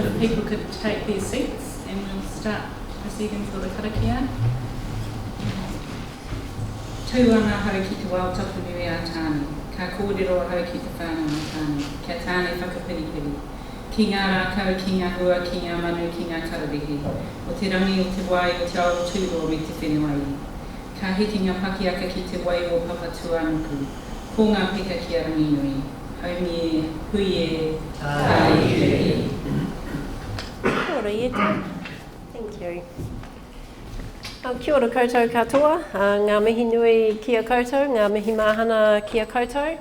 if people could take their seats and we'll start proceeding for the karakia. Tūanga hau ki te wao tapu nui a tāne, ka kōrero hau ki te whānau a tāne, kia tāne whakapiripiri. Ki ngā rākau, ki ngā hua, ki ngā manu, ki ngā kararehe, o te rangi o te wai o te ao tūro me te whenua i. Ka hiti ngā pakiaka ki te wai o papatua nuku, ko ngā peka ki a rangi nui. Haumie, huie, tāi. Kia ora, Ieta. Thank you. Kia ora koutou katoa, ngā mihi nui kia koutou, ngā mihi mahana kia koutou.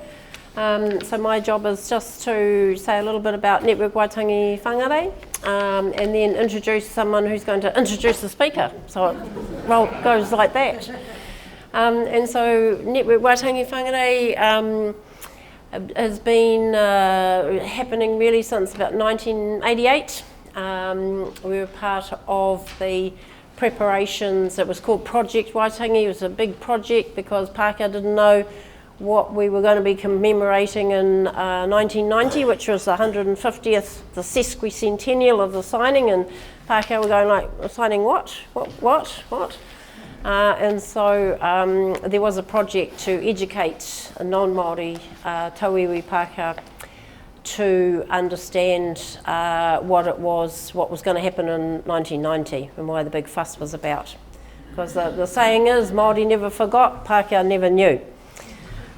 So my job is just to say a little bit about Network Waitangi Whangārei, and then introduce someone who's going to introduce the speaker. So it goes like that. And so Network Waitangi Whangārei has been happening really since about 1988. We were part of the preparations. It was called Project Waitangi. It was a big project because Pākehā didn't know what we were going to be commemorating in 1990, which was the 150th, the sesquicentennial of the signing, and Pākehā were going like, signing what? And so there was a project to educate a non-Māori tauiwi Pākehā to understand what was going to happen in 1990 and why the big fuss was about. Because the saying is, Māori never forgot, Pākehā never knew.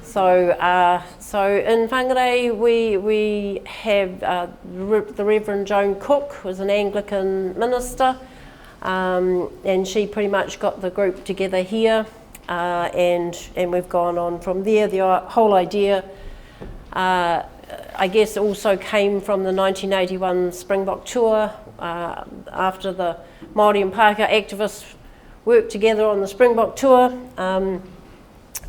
So in Whangarei we have the Reverend Joan Cook, who was an Anglican minister, and she pretty much got the group together here, and we've gone on from there. The whole idea, I guess, also came from the 1981 Springbok tour, after the Māori and Pākehā activists worked together on the Springbok tour,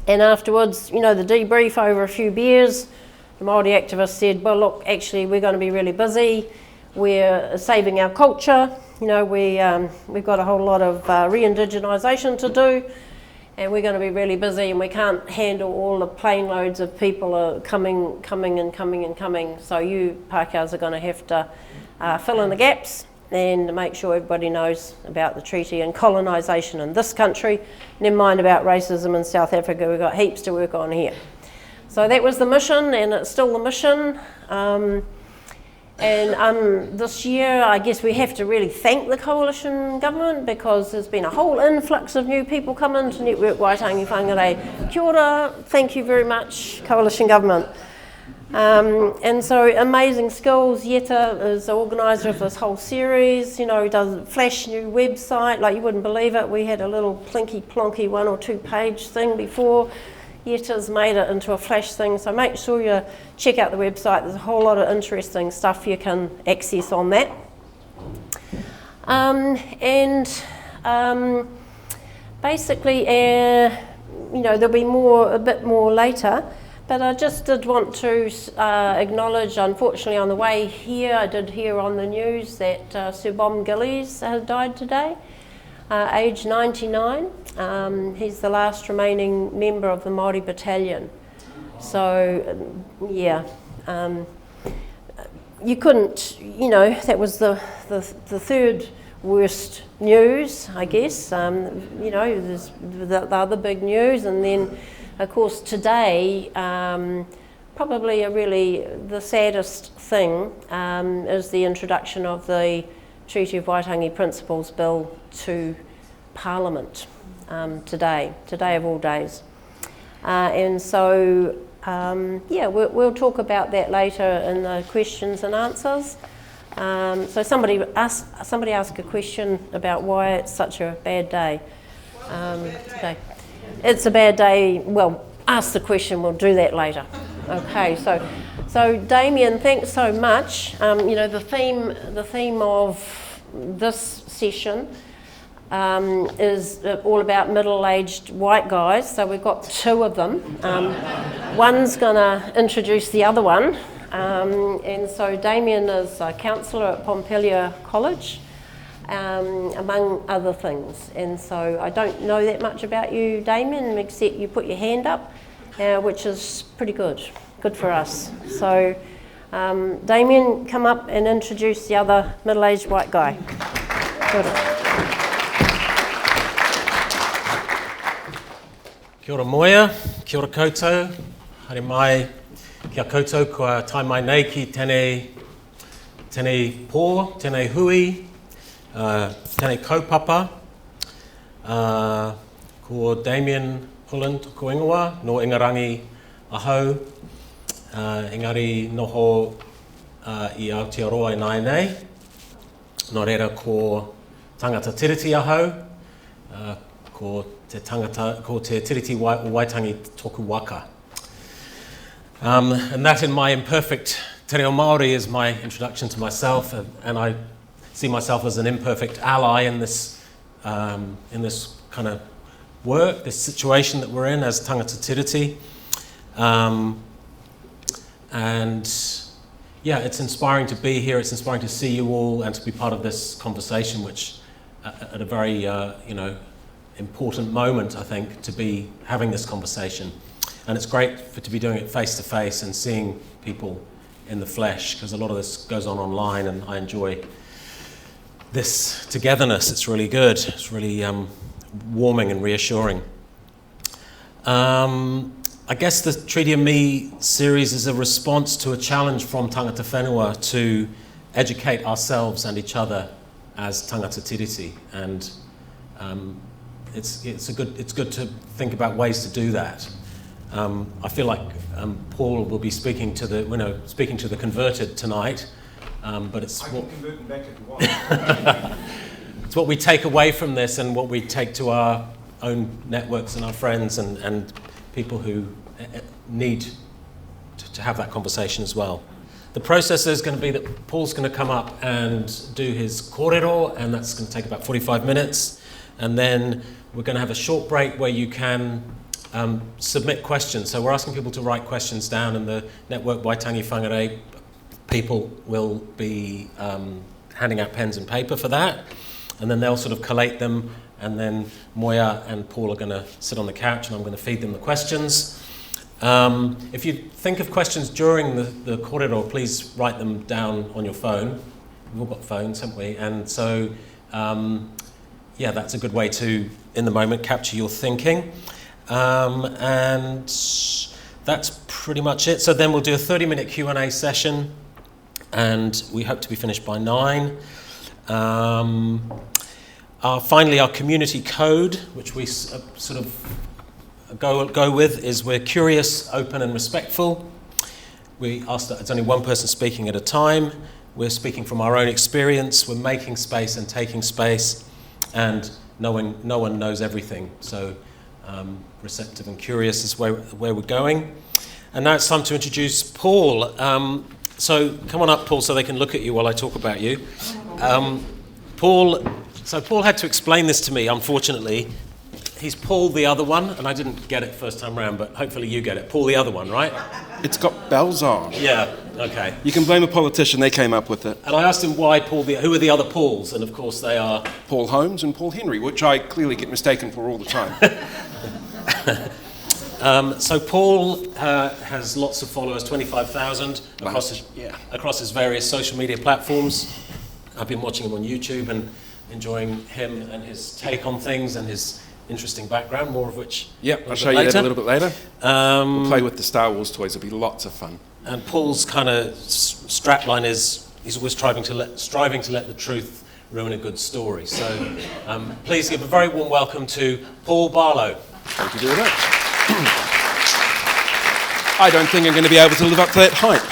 and afterwards, you know, the debrief over a few beers, the Māori activists said, well look, actually we're going to be really busy, we're saving our culture, you know, we've got a whole lot of re-indigenisation to do, and we're going to be really busy and we can't handle all the plane loads of people coming. So you Pākehās are going to have to fill in the gaps and make sure everybody knows about the treaty and colonisation in this country. Never mind about racism in South Africa, we've got heaps to work on here. So that was the mission, and it's still the mission. This year, I guess we have to really thank the coalition government, because there's been a whole influx of new people coming to Network Waitangi Whangārei. Kia ora, thank you very much, coalition government. And so amazing skills. Ieta is the organiser of this whole series, you know, does a flash new website, like you wouldn't believe it. We had a little plinky plonky 1 or 2 page thing before. Ieta's made it into a flash thing, so make sure you check out the website. There's a whole lot of interesting stuff you can access on that. Basically, you know, there'll be a bit more later, but I just did want to acknowledge, unfortunately on the way here, I did hear on the news that Sir Bob Gillies has died today, aged 99. He's the last remaining member of the Māori battalion. So, yeah, you couldn't, you know, that was the third worst news, I guess. You know, there's the other big news, and then, of course, today, probably the saddest thing is the introduction of the Treaty of Waitangi Principles Bill to Parliament today of all days. And so, yeah, we'll talk about that later in the questions and answers. So somebody asked a question about why it's such a bad day today. It's a bad day. Well, ask the question. We'll do that later. Okay. So Damian, thanks so much. You know, the theme of this session is all about middle-aged white guys. So we've got 2 of them. One's going to introduce the other one. And so Damian is a counsellor at Pompelia College, among other things. And so I don't know that much about you, Damian, except you put your hand up, which is pretty good for us. So Damian, come up and introduce the other middle-aged white guy. Kia ora. Kia ora Moea, kia ora koutou, haere mai, kia koutou kua tai mai nei ki tēnei pō, tēnei hui, tēnei kaupapa, ko Damian Pullen tōku ingoa, no Ingarangi ahau, engari noho I Aotearoa I nai nei, no reira ko tangata tiriti ahau, ko te tiriti waitangi tōku waka. And that in my imperfect te reo Māori is my introduction to myself, and I see myself as an imperfect ally in this kind of work, this situation that we're in as tangata tiriti. And yeah, it's inspiring to be here, it's inspiring to see you all and to be part of this conversation, which at a very important moment, I think, to be having this conversation. And it's great to be doing it face to face and seeing people in the flesh, because a lot of this goes on online, and I enjoy this togetherness. It's really good. It's really warming and reassuring. I guess the Treaty of Me series is a response to a challenge from tangata whenua to educate ourselves and each other as tangata tiriti, and it's good to think about ways to do that. I feel like Paul will be speaking to the converted tonight, but it's I can convert them back if you want. it's what we take away from this and what we take to our own networks and our friends and people who need to have that conversation as well. The process is going to be that Paul's going to come up and do his kōrero, and that's going to take about 45 minutes, and then we're going to have a short break where you can submit questions. So we're asking people to write questions down, and the Network Waitangi Whangārei people will be handing out pens and paper for that, and then they'll sort of collate them, and then Moea and Paul are going to sit on the couch and I'm going to feed them the questions. If you think of questions during the kōrero, please write them down on your phone. We've all got phones, haven't we? And so, yeah, that's a good way to, in the moment, capture your thinking. And that's pretty much it. So then we'll do a 30-minute Q&A session, and we hope to be finished by 9. Finally, our community code, which we sort of go with, is we're curious, open and respectful. We ask that it's only one person speaking at a time. We're speaking from our own experience. We're making space and taking space, and no one knows everything. So receptive and curious is where we're going. And now it's time to introduce Paul. So come on up, Paul, so they can look at you while I talk about you. Paul had to explain this to me, unfortunately. He's Paul the other one, and I didn't get it first time round, but hopefully you get it. Paul the other one, right? It's got bells on. Yeah, okay. You can blame a politician, they came up with it. And I asked him why Paul, who are the other Pauls? And of course they are... Paul Holmes and Paul Henry, which I clearly get mistaken for all the time. So Paul has lots of followers, 25,000 across his various social media platforms. I've been watching him on YouTube and enjoying him and his take on things and his interesting background, more of which I'll show you that a little bit later. We'll play with the Star Wars toys, it'll be lots of fun. And Paul's kind of strapline is he's always striving to let the truth ruin a good story. So please give a very warm welcome to Paul Barlow. Thank you very much. I don't think I'm going to be able to live up to that hype.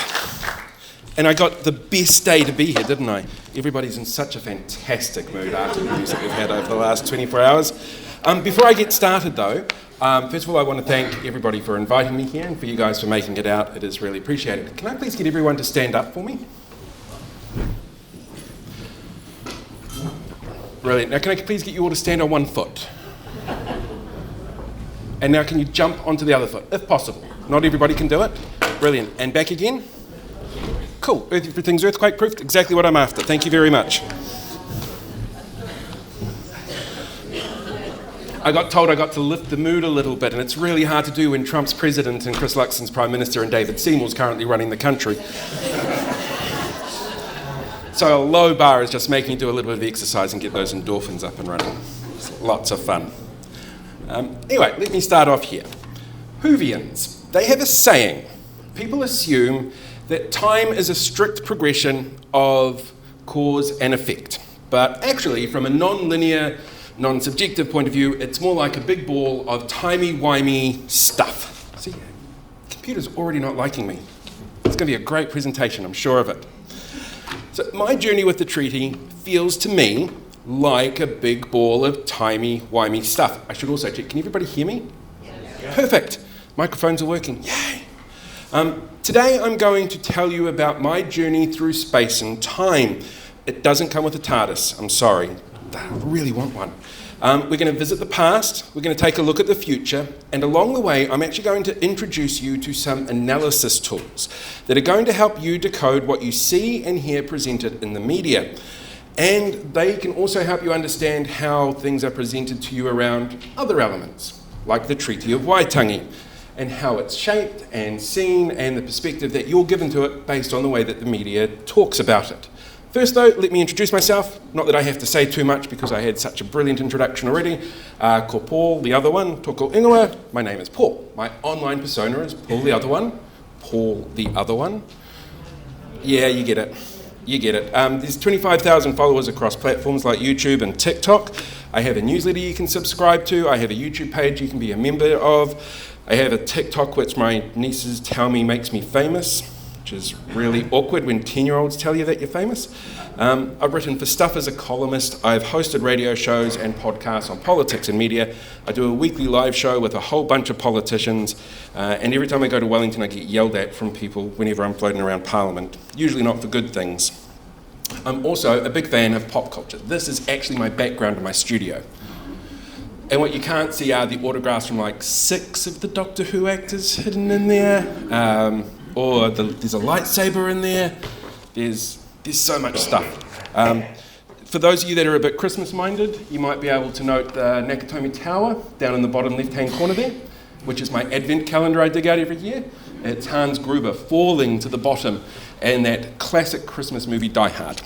And I got the best day to be here, didn't I? Everybody's in such a fantastic mood after the news that we've had over the last 24 hours. Before I get started though, first of all I want to thank everybody for inviting me here and for you guys for making it out. It is really appreciated. Can I please get everyone to stand up for me? Brilliant. Now can I please get you all to stand on one foot? And now can you jump onto the other foot, if possible? Not everybody can do it. Brilliant. And back again. Cool. Everything's earthquake-proofed. Exactly what I'm after. Thank you very much. I got told I got to lift the mood a little bit, and it's really hard to do when Trump's president and Chris Luxon's prime minister and David Seymour's currently running the country. So a low bar is just making you do a little bit of exercise and get those endorphins up and running. It's lots of fun. Anyway, let me start off here. Whovians, they have a saying. People assume that time is a strict progression of cause and effect. But actually, from a non-linear, non-subjective point of view, it's more like a big ball of timey-wimey stuff. See, the computer's already not liking me. It's going to be a great presentation, I'm sure of it. So my journey with the treaty feels to me like a big ball of timey-wimey stuff. I should also check, can everybody hear me? Yeah. Perfect. Microphones are working. Yay. Today I'm going to tell you about my journey through space and time. It doesn't come with a TARDIS, I'm sorry. I really want one. We're going to visit the past, we're going to take a look at the future, and along the way I'm actually going to introduce you to some analysis tools that are going to help you decode what you see and hear presented in the media. And they can also help you understand how things are presented to you around other elements, like the Treaty of Waitangi, and how it's shaped and seen, and the perspective that you're given to it based on the way that the media talks about it. First though, let me introduce myself. Not that I have to say too much because I had such a brilliant introduction already. Ko Paul, the other one, toko ingoa. My name is Paul. My online persona is Paul the other one. Paul the other one. Yeah, you get it. You get it. There's 25,000 followers across platforms like YouTube and TikTok. I have a newsletter you can subscribe to. I have a YouTube page you can be a member of. I have a TikTok which my nieces tell me makes me famous, which is really awkward when 10-year-olds tell you that you're famous. I've written for stuff as a columnist. I've hosted radio shows and podcasts on politics and media. I do a weekly live show with a whole bunch of politicians, and every time I go to Wellington I get yelled at from people whenever I'm floating around Parliament, usually not for good things. I'm also a big fan of pop culture. This is actually my background in my studio. And what you can't see are the autographs from like 6 of the Doctor Who actors hidden in there, or there's a lightsaber in there. There's so much stuff. For those of you that are a bit Christmas-minded, you might be able to note the Nakatomi Tower down in the bottom left-hand corner there, which is my advent calendar I dig out every year. It's Hans Gruber falling to the bottom in that classic Christmas movie Die Hard.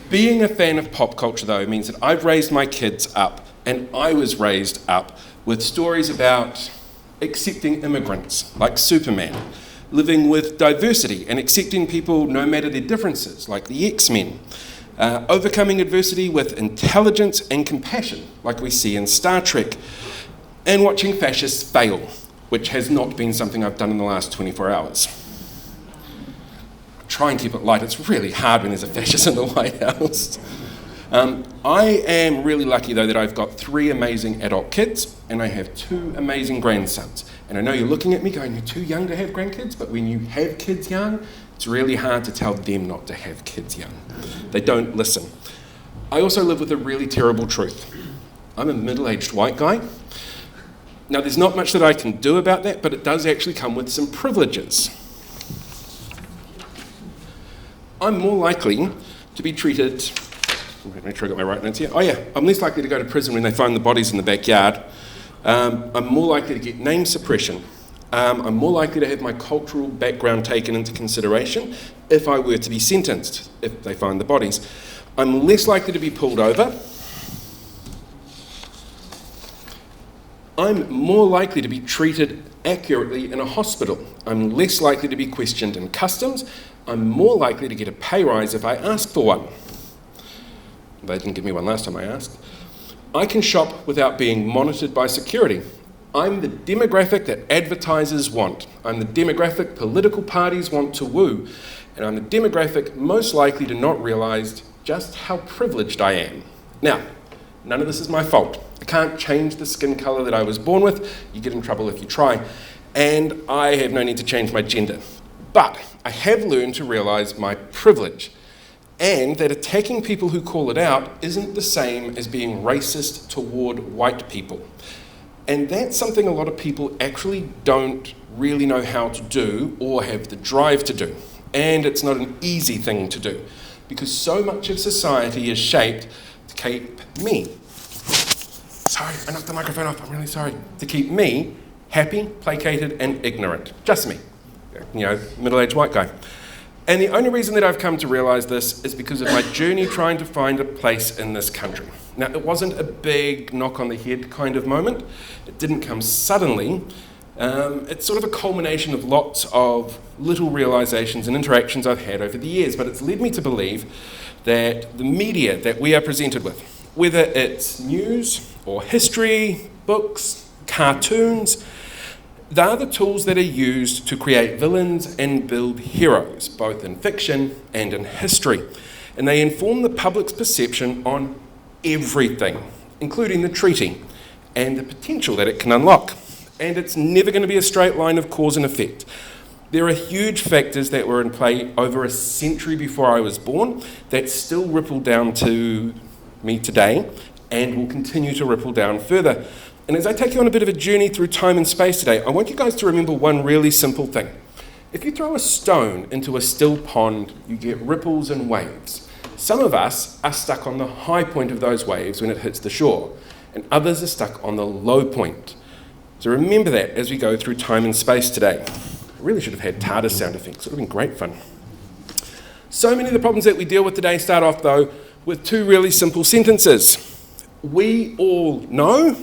Being a fan of pop culture, though, means that I've raised my kids up, and I was raised up with stories about accepting immigrants, like Superman, living with diversity and accepting people no matter their differences, like the X-Men, overcoming adversity with intelligence and compassion, like we see in Star Trek, and watching fascists fail, which has not been something I've done in the last 24 hours. Try and keep it light. It's really hard when there's a fascist in the White House. I am really lucky, though, that I've got 3 amazing adult kids and I have 2 amazing grandsons. And I know you're looking at me going, you're too young to have grandkids, but when you have kids young, it's really hard to tell them not to have kids young. They don't listen. I also live with a really terrible truth. I'm a middle-aged white guy. Now, there's not much that I can do about that, but it does actually come with some privileges. I'm more likely to be treated, make sure I got my right notes here. Oh yeah, I'm less likely to go to prison when they find the bodies in the backyard. I'm more likely to get name suppression. I'm more likely to have my cultural background taken into consideration if I were to be sentenced, if they find the bodies. I'm less likely to be pulled over. I'm more likely to be treated accurately in a hospital. I'm less likely to be questioned in customs. I'm more likely to get a pay rise if I ask for one. They didn't give me one last time I asked. I can shop without being monitored by security. I'm the demographic that advertisers want. I'm the demographic political parties want to woo. And I'm the demographic most likely to not realise just how privileged I am. Now, none of this is my fault. I can't change the skin colour that I was born with. You get in trouble if you try. And I have no need to change my gender. But I have learned to realise my privilege, and that attacking people who call it out isn't the same as being racist toward white people. And that's something a lot of people actually don't really know how to do or have the drive to do. And it's not an easy thing to do, because so much of society is shaped to keep me Sorry, I knocked the microphone off, I'm really sorry. To keep me happy, placated, and ignorant. Just me. You know, middle-aged white guy. And the only reason that I've come to realise this is because of my journey trying to find a place in this country. Now, it wasn't a big knock on the head kind of moment. It didn't come suddenly. It's sort of a culmination of lots of little realisations and interactions I've had over the years, but it's led me to believe that the media that we are presented with, whether it's news or history, books, cartoons, they are the tools that are used to create villains and build heroes, both in fiction and in history. And they inform the public's perception on everything, including the treaty and the potential that it can unlock. And it's never going to be a straight line of cause and effect. There are huge factors that were in play over a century before I was born that still ripple down to me today and will continue to ripple down further. And as I take you on a bit of a journey through time and space today, I want you guys to remember one really simple thing. If you throw a stone into a still pond, you get ripples and waves. Some of us are stuck on the high point of those waves when it hits the shore, and others are stuck on the low point. So remember that as we go through time and space today. I really should have had TARDIS sound effects. It would have been great fun. So many of the problems that we deal with today start off, though, with two really simple sentences. We all know,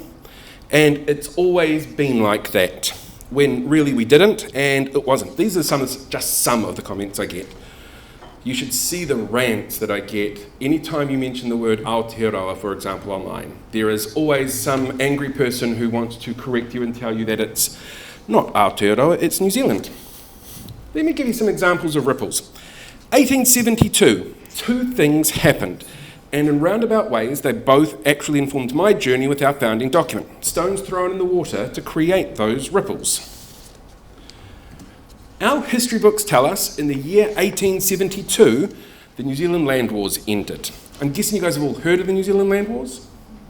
and it's always been like that, when really we didn't, and it wasn't. These are just some of the comments I get. You should see the rants that I get anytime you mention the word Aotearoa, for example, online. There is always some angry person who wants to correct you and tell you that it's not Aotearoa, it's New Zealand. Let me give you some examples of ripples. 1872, two things happened, and in roundabout ways they both actually informed my journey with our founding document. Stones thrown in the water to create those ripples. Our history books tell us in the year 1872, the New Zealand Land Wars ended. I'm guessing you guys have all heard of the New Zealand Land Wars.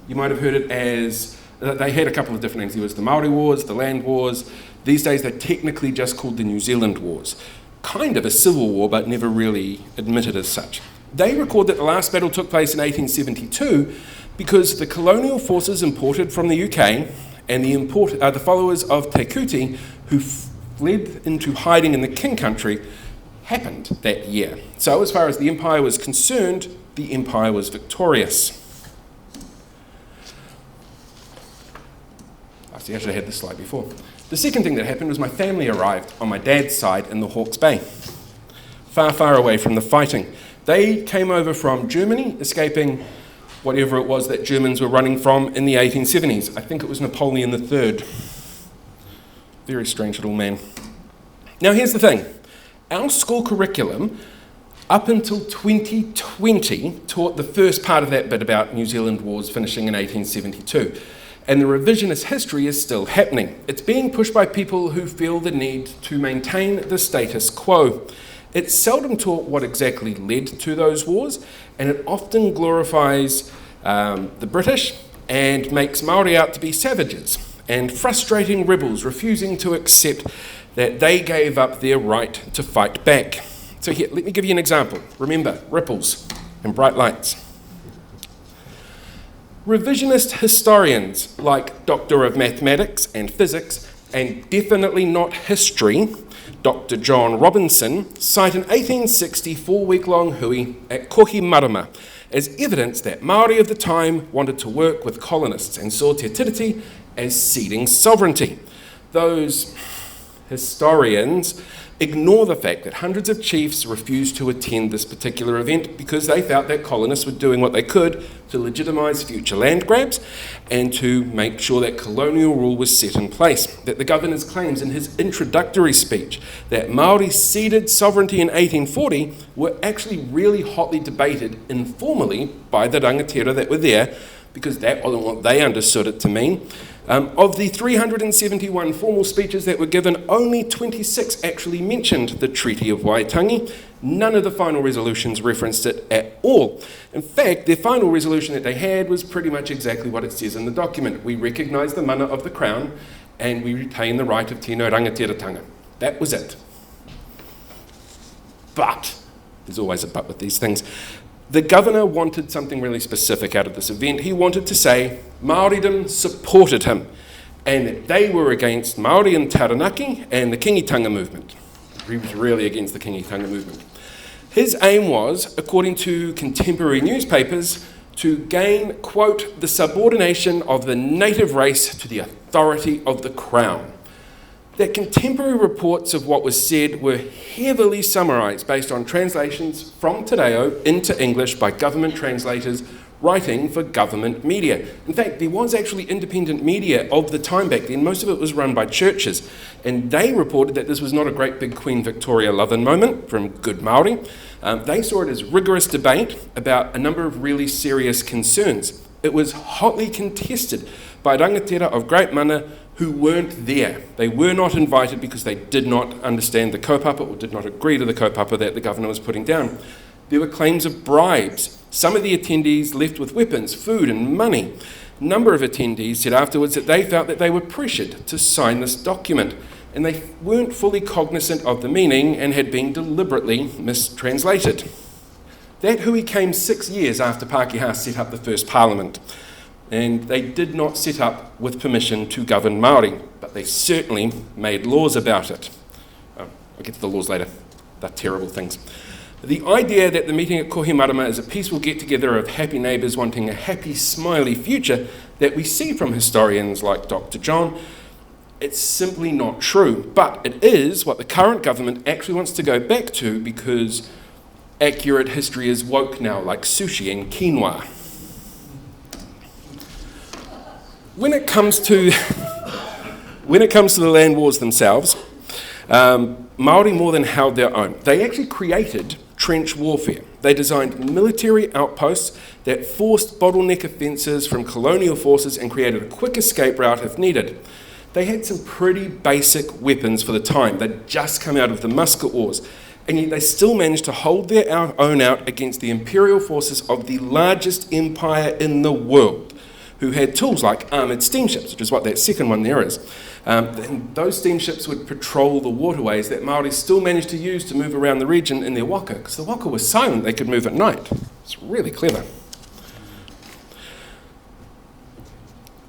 You might have heard it as, they had a couple of different names. There was the Māori Wars, the Land Wars. These days they're technically just called the New Zealand Wars. Kind of a civil war, but never really admitted as such. They record that the last battle took place in 1872 because the colonial forces imported from the UK and the followers of Te Kuti, who fled into hiding in the King Country, happened that year. So as far as the empire was concerned, the empire was victorious. I see, I should have had this slide before. The second thing that happened was my family arrived on my dad's side in the Hawke's Bay, far, far away from the fighting. They came over from Germany, escaping whatever it was that Germans were running from in the 1870s. I think it was Napoleon III. Very strange little man. Now here's the thing. Our school curriculum, up until 2020, taught the first part of that bit about New Zealand wars finishing in 1872. And the revisionist history is still happening. It's being pushed by people who feel the need to maintain the status quo. It's seldom taught what exactly led to those wars, and it often glorifies the British and makes Māori out to be savages and frustrating rebels refusing to accept that they gave up their right to fight back. So here, let me give you an example. Remember, ripples and bright lights. Revisionist historians like Doctor of Mathematics and Physics, and definitely not history, Dr. John Robinson, cite an 1860 4-week-long hui at Kohimarama as evidence that Māori of the time wanted to work with colonists and saw Te Tiriti as ceding sovereignty. Those historians ignore the fact that hundreds of chiefs refused to attend this particular event because they felt that colonists were doing what they could to legitimise future land grabs and to make sure that colonial rule was set in place. That the governor's claims in his introductory speech that Māori ceded sovereignty in 1840 were actually really hotly debated informally by the rangatira that were there, because that wasn't what they understood it to mean. Of the 371 formal speeches that were given, only 26 actually mentioned the Treaty of Waitangi. None of the final resolutions referenced it at all. In fact, their final resolution that they had was pretty much exactly what it says in the document. We recognise the mana of the Crown and we retain the right of tino rangatiratanga. That was it. But, there's always a but with these things, The governor wanted something really specific out of this event. He wanted to say Māoridom supported him and that they were against Māori and Taranaki and the Kiingitanga movement. He was really against the Kiingitanga movement. His aim was, according to contemporary newspapers, to gain, quote, the subordination of the native race to the authority of the Crown. That contemporary reports of what was said were heavily summarised based on translations from Te Reo into English by government translators writing for government media. In fact, there was actually independent media of the time back then. Most of it was run by churches, and they reported that this was not a great big Queen Victoria love-in moment from good Māori. They saw it as rigorous debate about a number of really serious concerns. It was hotly contested by rangatira of Great Mana who weren't there. They were not invited because they did not understand the kaupapa or did not agree to the kaupapa that the governor was putting down. There were claims of bribes. Some of the attendees left with weapons, food and money. A number of attendees said afterwards that they felt that they were pressured to sign this document and they weren't fully cognizant of the meaning and had been deliberately mistranslated. That hui came 6 years after Pākehā set up the first parliament, and they did not set up with permission to govern Māori, but they certainly made laws about it. I'll get to the laws later. They're terrible things. The idea that the meeting at Kohimarama is a peaceful get-together of happy neighbours wanting a happy, smiley future that we see from historians like Dr. John, it's simply not true. But it is what the current government actually wants to go back to because accurate history is woke now, like sushi and quinoa. When it comes to the land wars themselves, Māori more than held their own. They actually created trench warfare. They designed military outposts that forced bottleneck offences from colonial forces and created a quick escape route if needed. They had some pretty basic weapons for the time. They'd just come out of the Musket Wars, and yet they still managed to hold their own out against the imperial forces of the largest empire in the world, who had tools like armoured steamships, which is what that second one there is. And those steamships would patrol the waterways that Māori still managed to use to move around the region in their waka, because the waka was silent, they could move at night. It's really clever.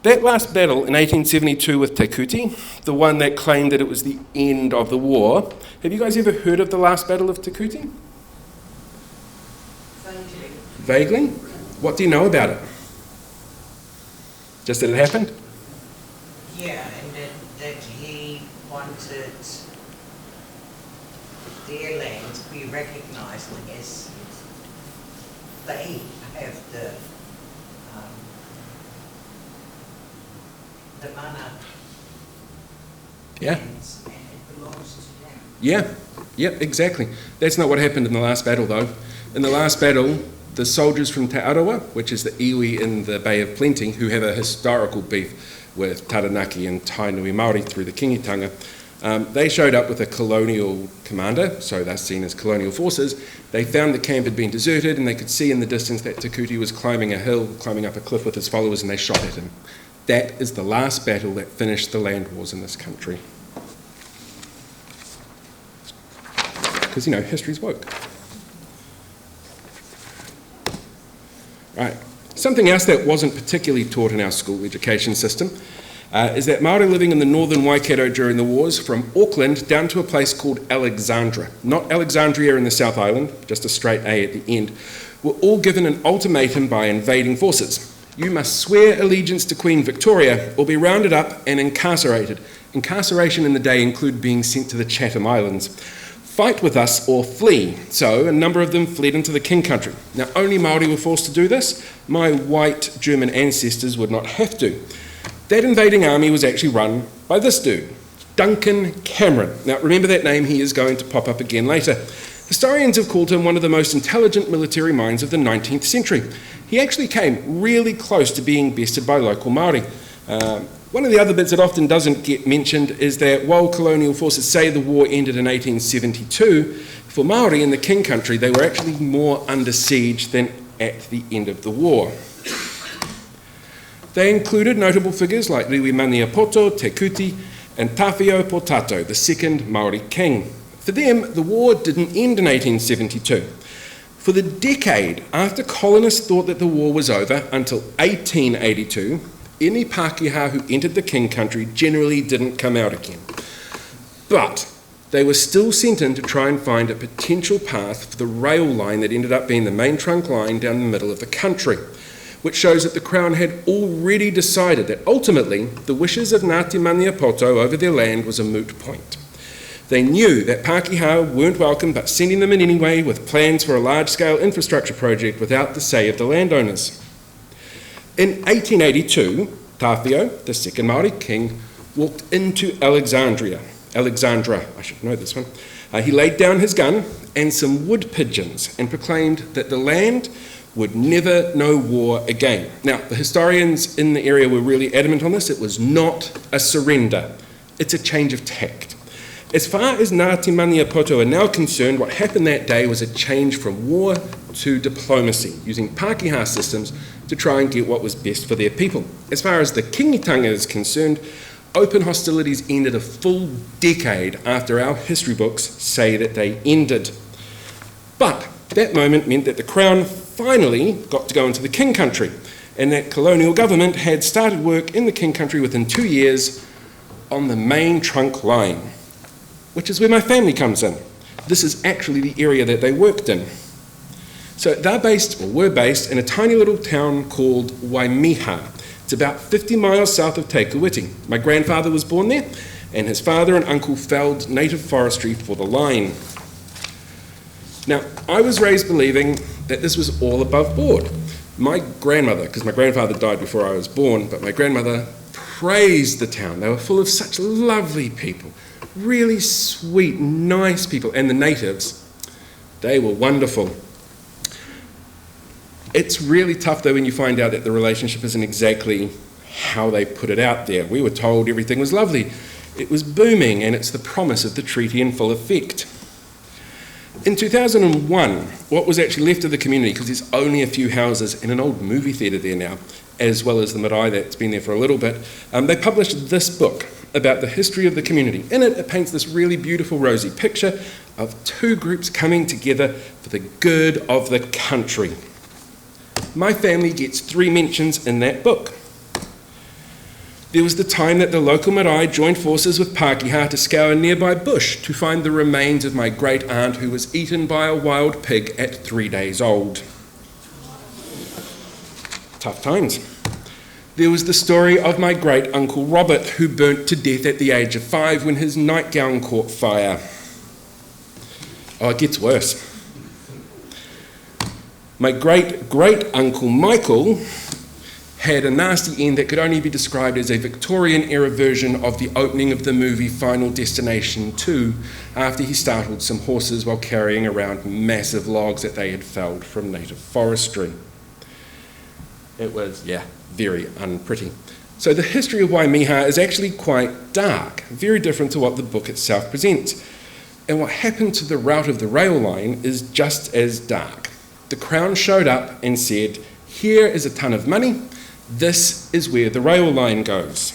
That last battle in 1872 with Te Kuti, the one that claimed that it was the end of the war, have you guys ever heard of the last battle of Te Kuti? Vaguely. What do you know about it? Just that it happened? Yeah, and that he wanted their land to be recognised as they have the mana. Yeah. And it belongs to them. Yeah, yep, exactly. That's not what happened in the last battle, though. In the last battle, the soldiers from Te Arawa, which is the iwi in the Bay of Plenty, who have a historical beef with Taranaki and Tainui Māori through the Kiingitanga, they showed up with a colonial commander, so they're seen as colonial forces. They found the camp had been deserted, and they could see in the distance that Te Kuti was climbing a hill, climbing up a cliff with his followers, and they shot at him. That is the last battle that finished the land wars in this country. Because, you know, history's woke. Right. Something else that wasn't particularly taught in our school education system is that Māori living in the northern Waikato during the wars, from Auckland down to a place called Alexandra, not Alexandria in the South Island, just a straight A at the end, were all given an ultimatum by invading forces. You must swear allegiance to Queen Victoria or be rounded up and incarcerated. Incarceration in the day included being sent to the Chatham Islands. Fight with us or flee. So a number of them fled into the King Country. Now only Māori were forced to do this. My white German ancestors would not have to. That invading army was actually run by this dude, Duncan Cameron. Now remember that name, he is going to pop up again later. Historians have called him one of the most intelligent military minds of the 19th century. He actually came really close to being bested by local Māori. One of the other bits that often doesn't get mentioned is that while colonial forces say the war ended in 1872, for Māori in the King Country, they were actually more under siege than at the end of the war. They included notable figures like Riwi Maniapoto, Te Kuti, and Tawhio Potato, the second Māori king. For them, the war didn't end in 1872. For the decade after colonists thought that the war was over until 1882, any Pākehā who entered the King country generally didn't come out again. But they were still sent in to try and find a potential path for the rail line that ended up being the main trunk line down the middle of the country, which shows that the Crown had already decided that ultimately the wishes of Ngāti Maniapoto over their land was a moot point. They knew that Pākehā weren't welcome, but sending them in anyway with plans for a large-scale infrastructure project without the say of the landowners. In 1882, Tāwhiao, the second Māori king, walked into Alexandra, I should know this one. He laid down his gun and some wood pigeons and proclaimed that the land would never know war again. Now, the historians in the area were really adamant on this. It was not a surrender. It's a change of tact. As far as Ngāti Maniapoto are now concerned, what happened that day was a change from war to diplomacy, using Pākehā systems to try and get what was best for their people. As far as the Kiingitanga is concerned, open hostilities ended a full decade after our history books say that they ended. But that moment meant that the Crown finally got to go into the King country, and that colonial government had started work in the King country within 2 years on the main trunk line, which is where my family comes in. This is actually the area that they worked in. So were based in a tiny little town called Waimiha. It's about 50 miles south of Te Kuiti. My grandfather was born there, and his father and uncle felled native forestry for the line. Now, I was raised believing that this was all above board. My grandmother, because my grandfather died before I was born, but my grandmother praised the town. They were full of such lovely people, really sweet, nice people, and the natives, they were wonderful. It's really tough though when you find out that the relationship isn't exactly how they put it out there. We were told everything was lovely, it was booming, and it's the promise of the treaty in full effect. In 2001, what was actually left of the community, because there's only a few houses and an old movie theatre there now, as well as the marae that's been there for a little bit, they published this book about the history of the community. In it, it paints this really beautiful rosy picture of two groups coming together for the good of the country. My family gets 3 mentions in that book. There was the time that the local marae joined forces with Pākehā to scour a nearby bush to find the remains of my great aunt who was eaten by a wild pig at 3 days old. Tough times. There was the story of my great uncle Robert, who burnt to death at the age of 5 when his nightgown caught fire. Oh, it gets worse. My great-great-uncle Michael had a nasty end that could only be described as a Victorian-era version of the opening of the movie Final Destination 2 after he startled some horses while carrying around massive logs that they had felled from native forestry. It was, very unpretty. So the history of Waimiha is actually quite dark, very different to what the book itself presents. And what happened to the route of the rail line is just as dark. The Crown showed up and said, here is a ton of money, this is where the rail line goes.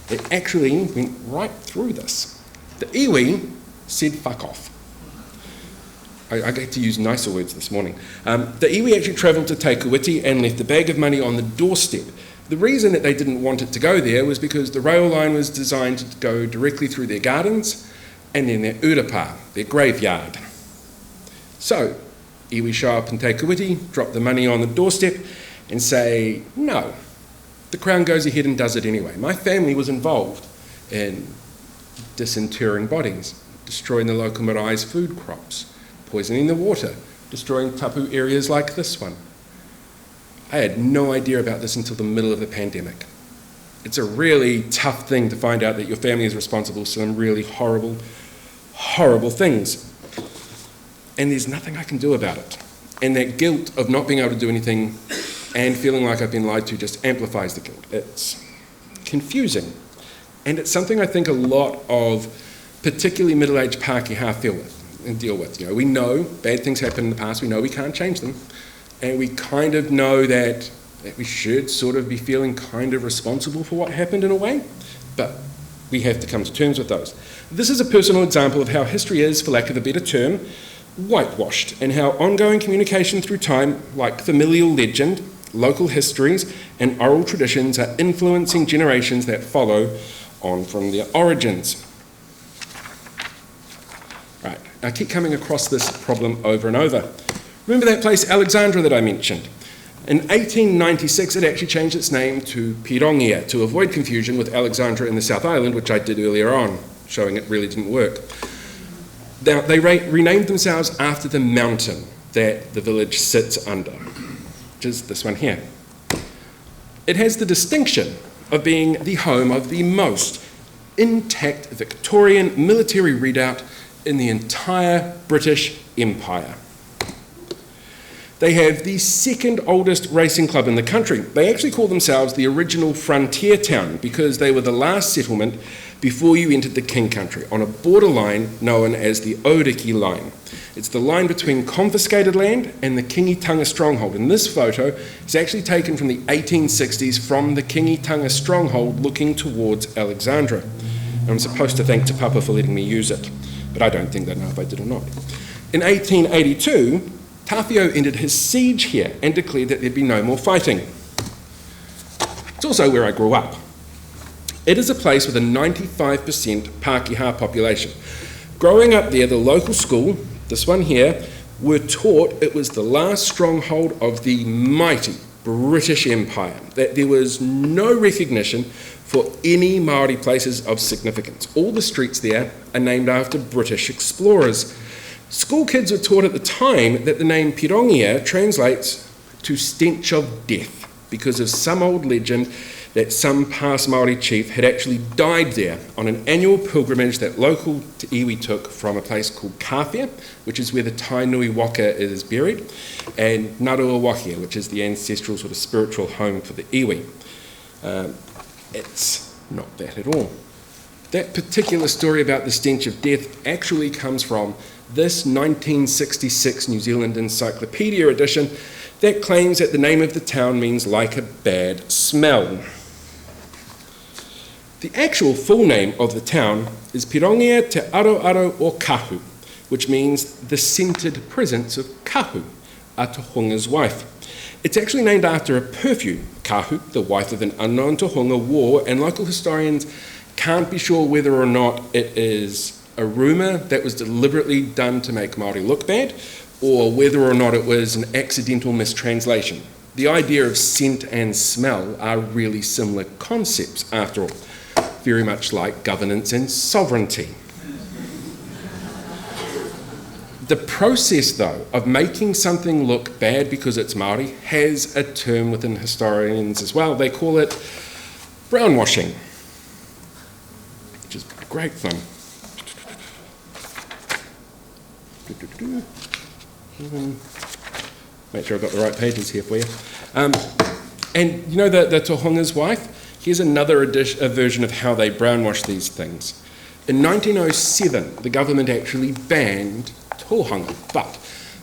It actually went right through this. The iwi said fuck off. I get to use nicer words this morning. The iwi actually travelled to Te Kuiti and left a bag of money on the doorstep. The reason that they didn't want it to go there was because the rail line was designed to go directly through their gardens and then their urapa, their graveyard. So, iwi show up in Te Kuiti, drop the money on the doorstep and say, no, the Crown goes ahead and does it anyway. My family was involved in disinterring bodies, destroying the local marae's food crops, poisoning the water, destroying tapu areas like this one. I had no idea about this until the middle of the pandemic. It's a really tough thing to find out that your family is responsible for some really horrible, horrible things. And there's nothing I can do about it. And that guilt of not being able to do anything and feeling like I've been lied to just amplifies the guilt. It's confusing. And it's something I think a lot of particularly middle-aged Pākehā feel with and deal with. We know bad things happen in the past, we know we can't change them, and we kind of know that we should sort of be feeling kind of responsible for what happened in a way, but we have to come to terms with those. This is a personal example of how history is, for lack of a better term, whitewashed, and how ongoing communication through time, like familial legend, local histories, and oral traditions are influencing generations that follow on from their origins. Right, I keep coming across this problem over and over. Remember that place, Alexandra, that I mentioned? In 1896, it actually changed its name to Pirongia to avoid confusion with Alexandra in the South Island, which I did earlier on, showing it really didn't work. Now, they renamed themselves after the mountain that the village sits under, which is this one here. It has the distinction of being the home of the most intact Victorian military redoubt in the entire British Empire. They have the second oldest racing club in the country. They actually call themselves the original frontier town because they were the last settlement before you entered the King Country, on a borderline known as the Ouriki line. It's the line between confiscated land and the Kiingitanga stronghold. And this photo is actually taken from the 1860s from the Kiingitanga stronghold looking towards Alexandra. And I'm supposed to thank Te Papa for letting me use it, but I don't think they know if I did or not. In 1882, Tawhio ended his siege here and declared that there'd be no more fighting. It's also where I grew up. It is a place with a 95% Pākehā population. Growing up there, the local school, this one here, were taught it was the last stronghold of the mighty British Empire, that there was no recognition for any Māori places of significance. All the streets there are named after British explorers. School kids were taught at the time that the name Pirongia translates to stench of death because of some old legend that some past Māori chief had actually died there on an annual pilgrimage that local iwi took from a place called Kawhia, which is where the Tainui Waka is buried, and Narua Wahia, which is the ancestral sort of spiritual home for the iwi. It's not that at all. That particular story about the stench of death actually comes from this 1966 New Zealand Encyclopedia edition that claims that the name of the town means like a bad smell. The actual full name of the town is Pirongia Te Aroaro o Kahu, which means the scented presence of Kahu, a tohunga's wife. It's actually named after a perfume. Kahu, the wife of an unknown tohunga, wore, and local historians can't be sure whether or not it is a rumour that was deliberately done to make Māori look bad, or whether or not it was an accidental mistranslation. The idea of scent and smell are really similar concepts, after all, very much like governance and sovereignty. The process, though, of making something look bad because it's Māori has a term within historians as well. They call it brownwashing, which is great fun. Make sure I've got the right pages here for you. And you know the tohunga's wife? Here's another version of how they brownwash these things. In 1907, the government actually banned tohunga, but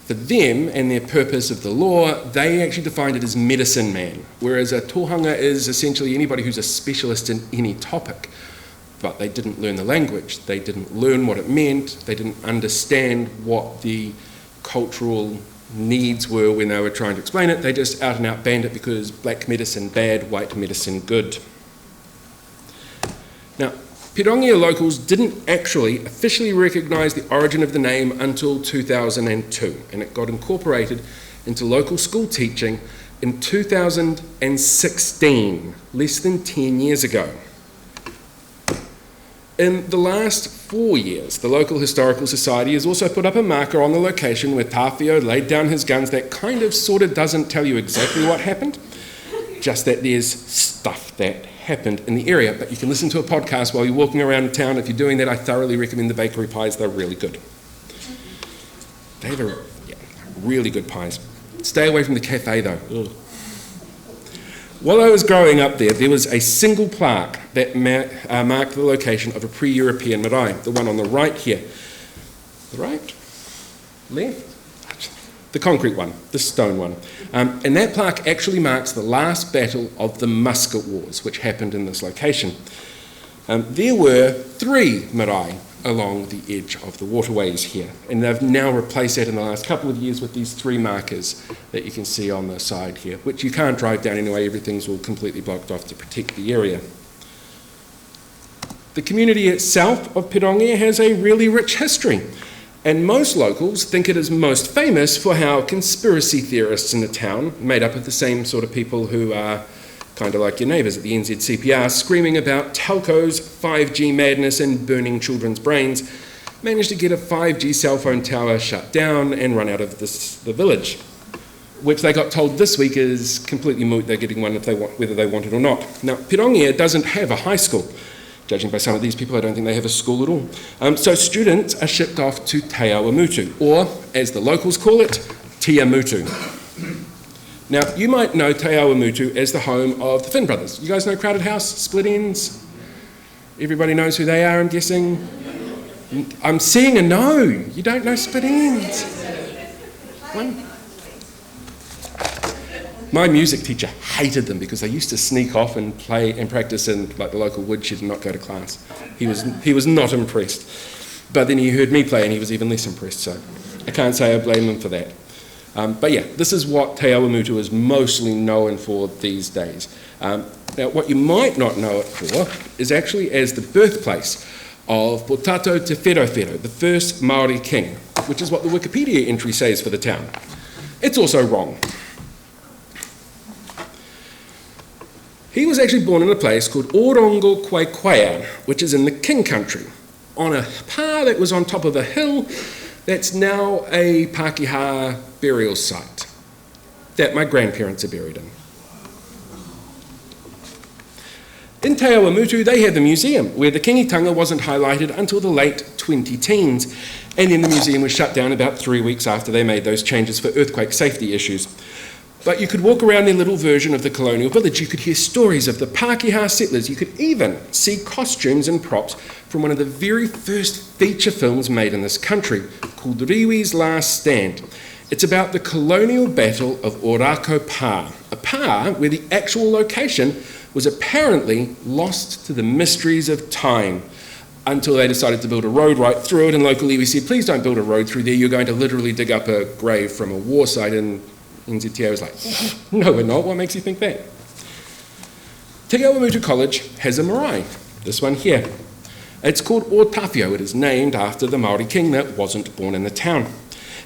for them and their purpose of the law, they actually defined it as medicine man, whereas a tohunga is essentially anybody who's a specialist in any topic. But they didn't learn the language, they didn't learn what it meant, they didn't understand what the cultural needs were when they were trying to explain it. They just out and out banned it because black medicine bad, white medicine good. Now, Pirongia locals didn't actually officially recognise the origin of the name until 2002, and it got incorporated into local school teaching in 2016, less than 10 years ago. In the last 4 years, the local historical society has also put up a marker on the location where Tawhio laid down his guns that kind of sort of doesn't tell you exactly what happened, just that there's stuff that happened in the area. But you can listen to a podcast while you're walking around town. If you're doing that, I thoroughly recommend the bakery pies. They're really good. They have really good pies. Stay away from the cafe though. Ugh. While I was growing up there was a single plaque that marked the location of a pre-European marae, the one on the right here. The right? Left? The concrete one, the stone one. And that plaque actually marks the last battle of the Musket Wars, which happened in this location. There were 3 marae along the edge of the waterways here. And they've now replaced that in the last couple of years with these 3 markers that you can see on the side here, which you can't drive down anyway, everything's all completely blocked off to protect the area. The community itself of Pirongia has a really rich history, and most locals think it is most famous for how conspiracy theorists in the town, made up of the same sort of people who are kind of like your neighbours at the NZCPR, screaming about telcos, 5G madness and burning children's brains, managed to get a 5G cell phone tower shut down and run out of the village, which they got told this week is completely moot. They're getting one if they want, whether they want it or not. Now, Pirongia doesn't have a high school. Judging by some of these people, I don't think they have a school at all. So students are shipped off to Te Awamutu, or as the locals call it, Tiamutu. Now, you might know Te Awamutu as the home of the Finn brothers. You guys know Crowded House, Split Ends? Everybody knows who they are, I'm guessing? I'm seeing a no. You don't know Split Ends? One. My music teacher hated them because they used to sneak off and play and practice in like the local woodshed and not go to class. He was not impressed. But then he heard me play and he was even less impressed, so I can't say I blame him for that. But yeah, this is what Te Awamutu is mostly known for these days. Now, what you might not know it for is actually as the birthplace of Potato Te Wherowhero, the first Māori king, which is what the Wikipedia entry says for the town. It's also wrong. He was actually born in a place called Orongo Kwaekwea, which is in the King country, on a pa that was on top of a hill that's now a Pākehā burial site that my grandparents are buried in. In Te Awamutu, they have the museum, where the Kiingitanga wasn't highlighted until the late 2010s, and then the museum was shut down about 3 weeks after they made those changes for earthquake safety issues. But you could walk around their little version of the colonial village. You could hear stories of the Pākehā settlers. You could even see costumes and props from one of the very first feature films made in this country, called Riwi's Last Stand. It's about the colonial battle of Orako Pa, a pa where the actual location was apparently lost to the mysteries of time until they decided to build a road right through it, and local iwi said, please don't build a road through there, you're going to literally dig up a grave from a war site, and NZTA was like, no we're not, what makes you think that? Te Awamutu College has a marae, this one here. It's called Ōtawhio. It is named after the Māori king that wasn't born in the town.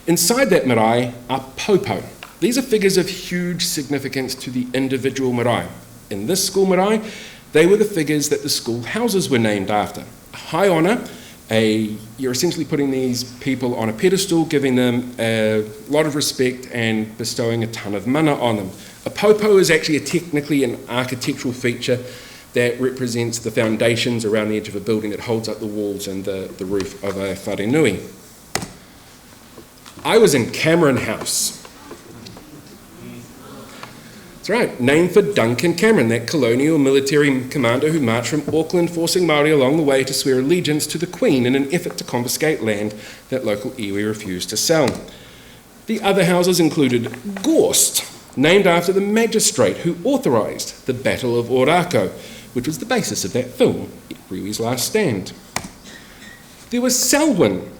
Inside that marae are popo. These are figures of huge significance to the individual marae. In this school marae, they were the figures that the school houses were named after. A high honour, you're essentially putting these people on a pedestal, giving them a lot of respect and bestowing a ton of mana on them. A popo is actually technically an architectural feature that represents the foundations around the edge of a building that holds up the walls and the roof of a wharenui. I was in Cameron House. That's right, named for Duncan Cameron, that colonial military commander who marched from Auckland, forcing Māori along the way to swear allegiance to the Queen in an effort to confiscate land that local iwi refused to sell. The other houses included Gorst, named after the magistrate who authorised the Battle of Orako, which was the basis of that film, Riwi's Last Stand. There was Selwyn,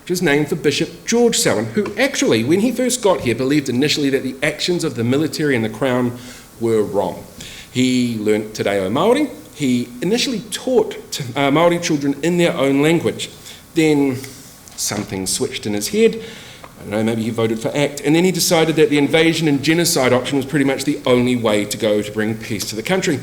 which was named for Bishop George Selwyn, who actually, when he first got here, believed initially that the actions of the military and the crown were wrong. He learnt Te Reo Māori. He initially taught Māori children in their own language. Then something switched in his head. I don't know, maybe he voted for ACT, and then he decided that the invasion and genocide option was pretty much the only way to go to bring peace to the country.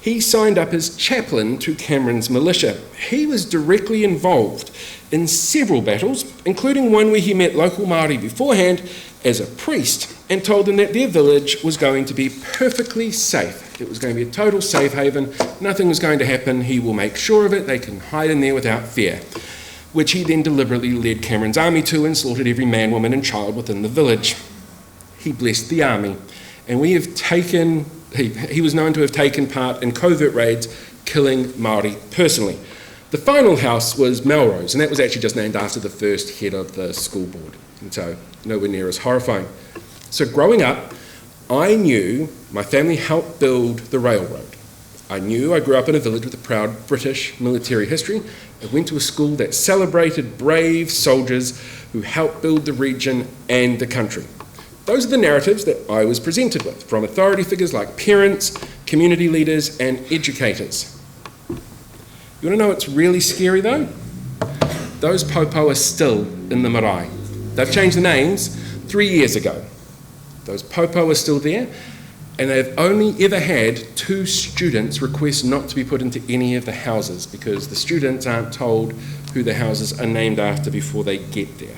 He signed up as chaplain to Cameron's militia. He was directly involved in several battles, including one where he met local Māori beforehand as a priest and told them that their village was going to be perfectly safe. It was going to be a total safe haven, nothing was going to happen, he will make sure of it, they can hide in there without fear, which he then deliberately led Cameron's army to and slaughtered every man, woman and child within the village. He blessed the army, and we have taken, he was known to have taken part in covert raids, killing Māori personally. The final house was Melrose, and that was actually just named after the first head of the school board, and so nowhere near as horrifying. So growing up, I knew my family helped build the railroad. I grew up in a village with a proud British military history. I went to a school that celebrated brave soldiers who helped build the region and the country. Those are the narratives that I was presented with from authority figures like parents, community leaders, and educators. You want to know what's really scary though? Those popo are still in the marae. They've changed the names 3 years ago. Those popo are still there, and they've only ever had 2 students request not to be put into any of the houses because the students aren't told who the houses are named after before they get there.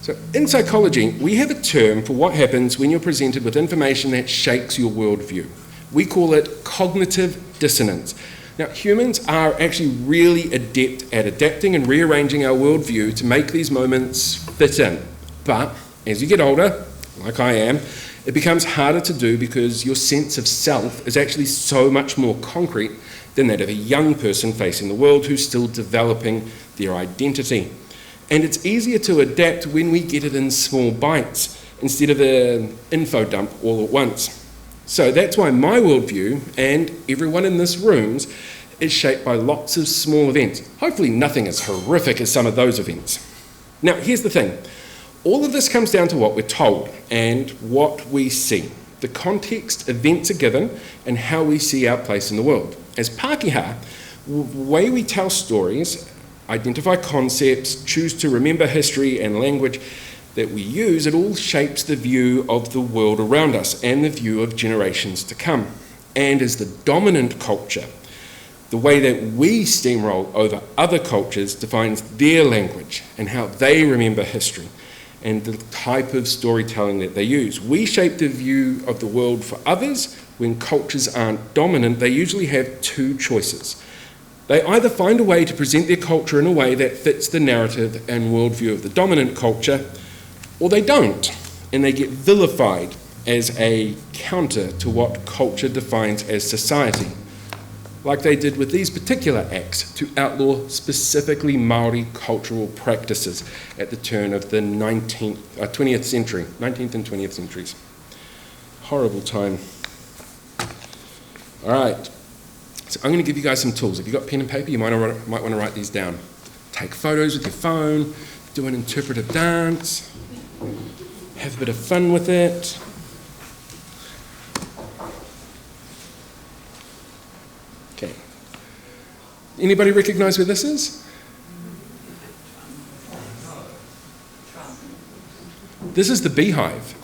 So in psychology, we have a term for what happens when you're presented with information that shakes your worldview. We call it cognitive dissonance. Now, humans are actually really adept at adapting and rearranging our worldview to make these moments fit in. But as you get older, like I am, it becomes harder to do because your sense of self is actually so much more concrete than that of a young person facing the world who's still developing their identity. And it's easier to adapt when we get it in small bites instead of an info dump all at once. So that's why my worldview, and everyone in this room's, is shaped by lots of small events. Hopefully nothing as horrific as some of those events. Now, here's the thing. All of this comes down to what we're told and what we see. The context events are given and how we see our place in the world. As Pākehā, the way we tell stories, identify concepts, choose to remember history and language that we use, it all shapes the view of the world around us and the view of generations to come. And as the dominant culture, the way that we steamroll over other cultures defines their language and how they remember history and the type of storytelling that they use. We shape the view of the world for others. When cultures aren't dominant, they usually have 2 choices. They either find a way to present their culture in a way that fits the narrative and worldview of the dominant culture, or they don't, and they get vilified as a counter to what culture defines as society, like they did with these particular acts to outlaw specifically Māori cultural practices at the turn of the 19th and 20th centuries. Horrible time. All right, so I'm going to give you guys some tools. If you've got pen and paper, you might want to write these down. Take photos with your phone, do an interpretive dance, have a bit of fun with it. Okay. Anybody recognise where this is? This is the Beehive.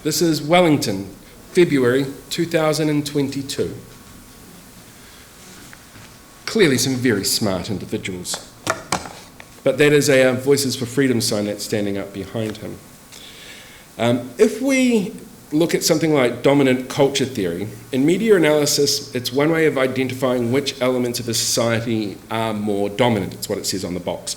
This is Wellington, February 2022. Clearly some very smart individuals. But that is a Voices for Freedom sign that's standing up behind him. If we look at something like dominant culture theory, in media analysis, it's one way of identifying which elements of a society are more dominant. It's what it says on the box.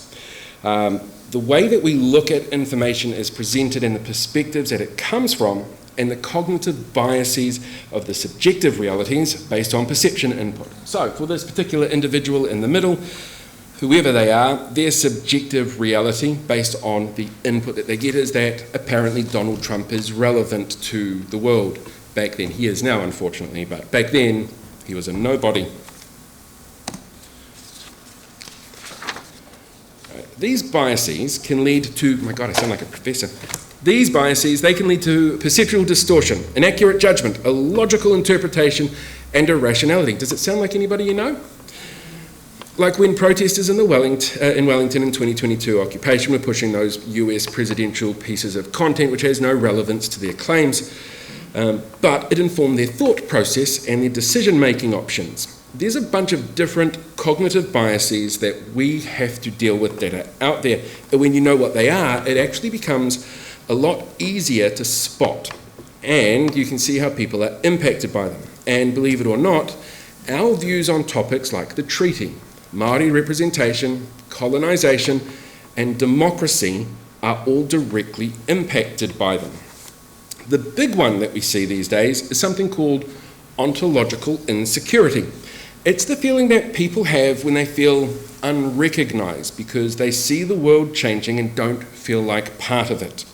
The way that we look at information is presented in the perspectives that it comes from and the cognitive biases of the subjective realities based on perception input. So for this particular individual in the middle, whoever they are, their subjective reality based on the input that they get is that apparently Donald Trump is relevant to the world. Back then, he is now unfortunately, but back then he was a nobody. These biases can lead to, my God, I sound like a professor. These biases, they can lead to perceptual distortion, inaccurate judgment, a logical interpretation, and irrationality. Does it sound like anybody you know? Like when protesters in Wellington in 2022 occupation were pushing those US presidential pieces of content which has no relevance to their claims, but it informed their thought process and their decision-making options. There's a bunch of different cognitive biases that we have to deal with that are out there, and when you know what they are, it actually becomes a lot easier to spot, and you can see how people are impacted by them. And believe it or not, our views on topics like the treaty, Māori representation, colonisation, and democracy are all directly impacted by them. The big one that we see these days is something called ontological insecurity. It's the feeling that people have when they feel unrecognised because they see the world changing and don't feel like part of it.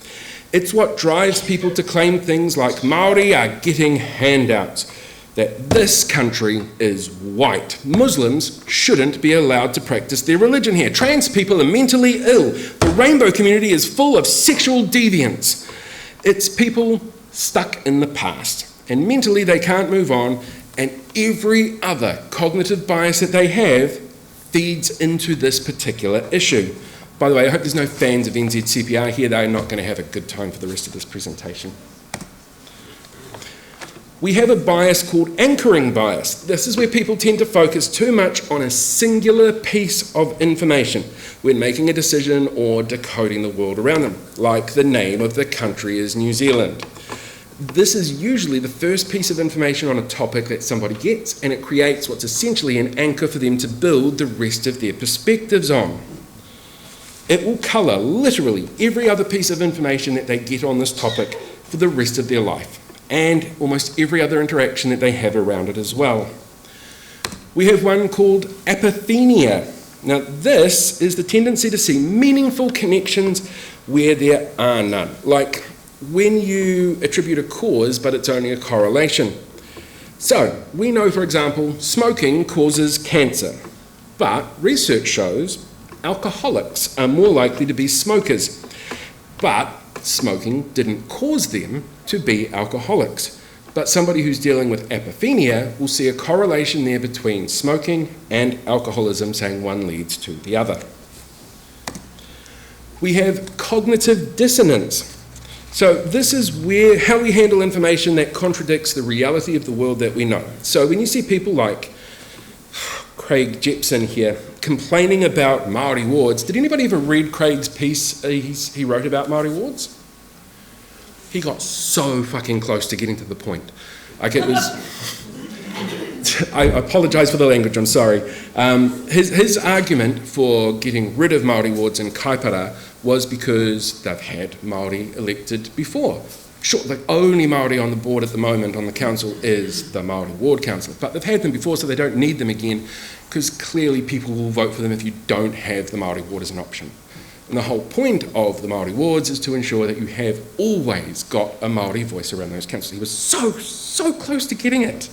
It's what drives people to claim things like Māori are getting handouts, that this country is white. Muslims shouldn't be allowed to practice their religion here. Trans people are mentally ill. The rainbow community is full of sexual deviants. It's people stuck in the past, and mentally they can't move on, and every other cognitive bias that they have feeds into this particular issue. By the way, I hope there's no fans of NZCPR here. They're not going to have a good time for the rest of this presentation. We have a bias called anchoring bias. This is where people tend to focus too much on a singular piece of information when making a decision or decoding the world around them, like the name of the country is New Zealand. This is usually the first piece of information on a topic that somebody gets, and it creates what's essentially an anchor for them to build the rest of their perspectives on. It will colour literally every other piece of information that they get on this topic for the rest of their life, and almost every other interaction that they have around it as well. We have one called apathenia. Now, this is the tendency to see meaningful connections where there are none, like when you attribute a cause but it's only a correlation. So, we know, for example, smoking causes cancer, but research shows alcoholics are more likely to be smokers, but smoking didn't cause them to be alcoholics. But somebody who's dealing with apathenia will see a correlation there between smoking and alcoholism, saying one leads to the other. We have cognitive dissonance. So this is how we handle information that contradicts the reality of the world that we know. So when you see people like Craig Jepson here complaining about Māori wards, did anybody ever read Craig's piece he wrote about Māori wards? He got so fucking close to getting to the point. Like it was, I apologise for the language, I'm sorry. His argument for getting rid of Māori wards in Kaipara was because they've had Māori elected before. Sure, the only Māori on the board at the moment on the council is the Māori ward council, but they've had them before, so they don't need them again, because clearly people will vote for them if you don't have the Māori ward as an option. And the whole point of the Māori wards is to ensure that you have always got a Māori voice around those councils. He was so close to getting it.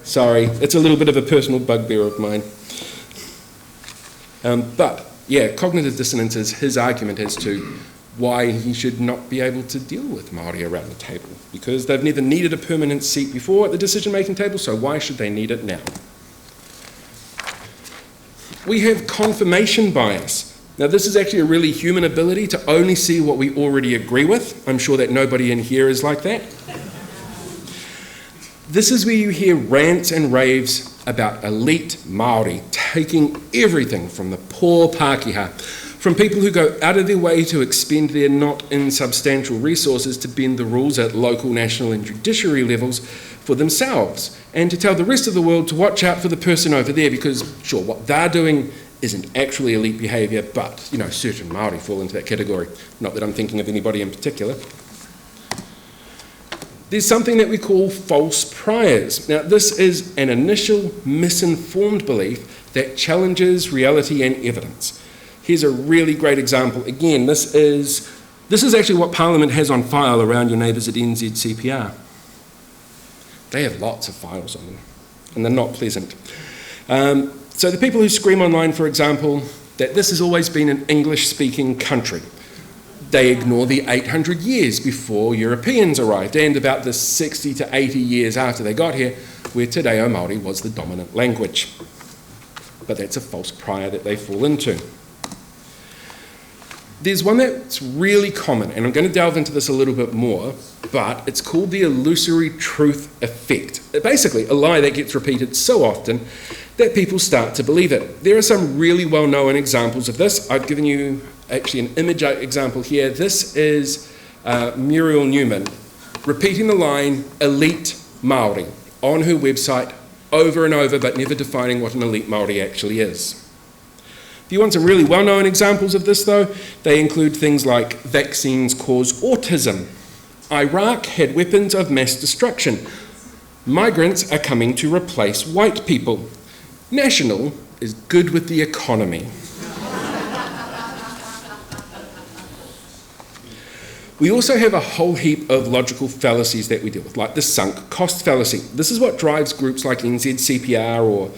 Sorry, it's a little bit of a personal bugbear of mine. But yeah, cognitive dissonance is his argument as to why he should not be able to deal with Māori around the table, because they've never needed a permanent seat before at the decision-making table, so why should they need it now? We have confirmation bias. Now, this is actually a really human ability to only see what we already agree with. I'm sure that nobody in here is like that. This is where you hear rants and raves about elite Māori taking everything from the poor Pākehā, from people who go out of their way to expend their not insubstantial resources to bend the rules at local, national and judiciary levels for themselves, and to tell the rest of the world to watch out for the person over there because, sure, what they're doing isn't actually elite behaviour, but, you know, certain Māori fall into that category. Not that I'm thinking of anybody in particular. There's something that we call false priors. Now, this is an initial misinformed belief that challenges reality and evidence. Here's a really great example. Again, this is actually what Parliament has on file around your neighbours at NZCPR. They have lots of files on them, and they're not pleasant. So the people who scream online, for example, that this has always been an English-speaking country, they ignore the 800 years before Europeans arrived, and about the 60 to 80 years after they got here, where Te Reo Māori was the dominant language. But that's a false prior that they fall into. There's one that's really common, and I'm going to delve into this a little bit more, but it's called the illusory truth effect. Basically, a lie that gets repeated so often that people start to believe it. There are some really well-known examples of this. I've given you actually an image example here. This is Muriel Newman repeating the line, elite Māori, on her website over and over, but never defining what an elite Māori actually is. If you want some really well-known examples of this, though, they include things like vaccines cause autism, Iraq had weapons of mass destruction, migrants are coming to replace white people, national is good with the economy. We also have a whole heap of logical fallacies that we deal with, like the sunk cost fallacy. This is what drives groups like NZCPR or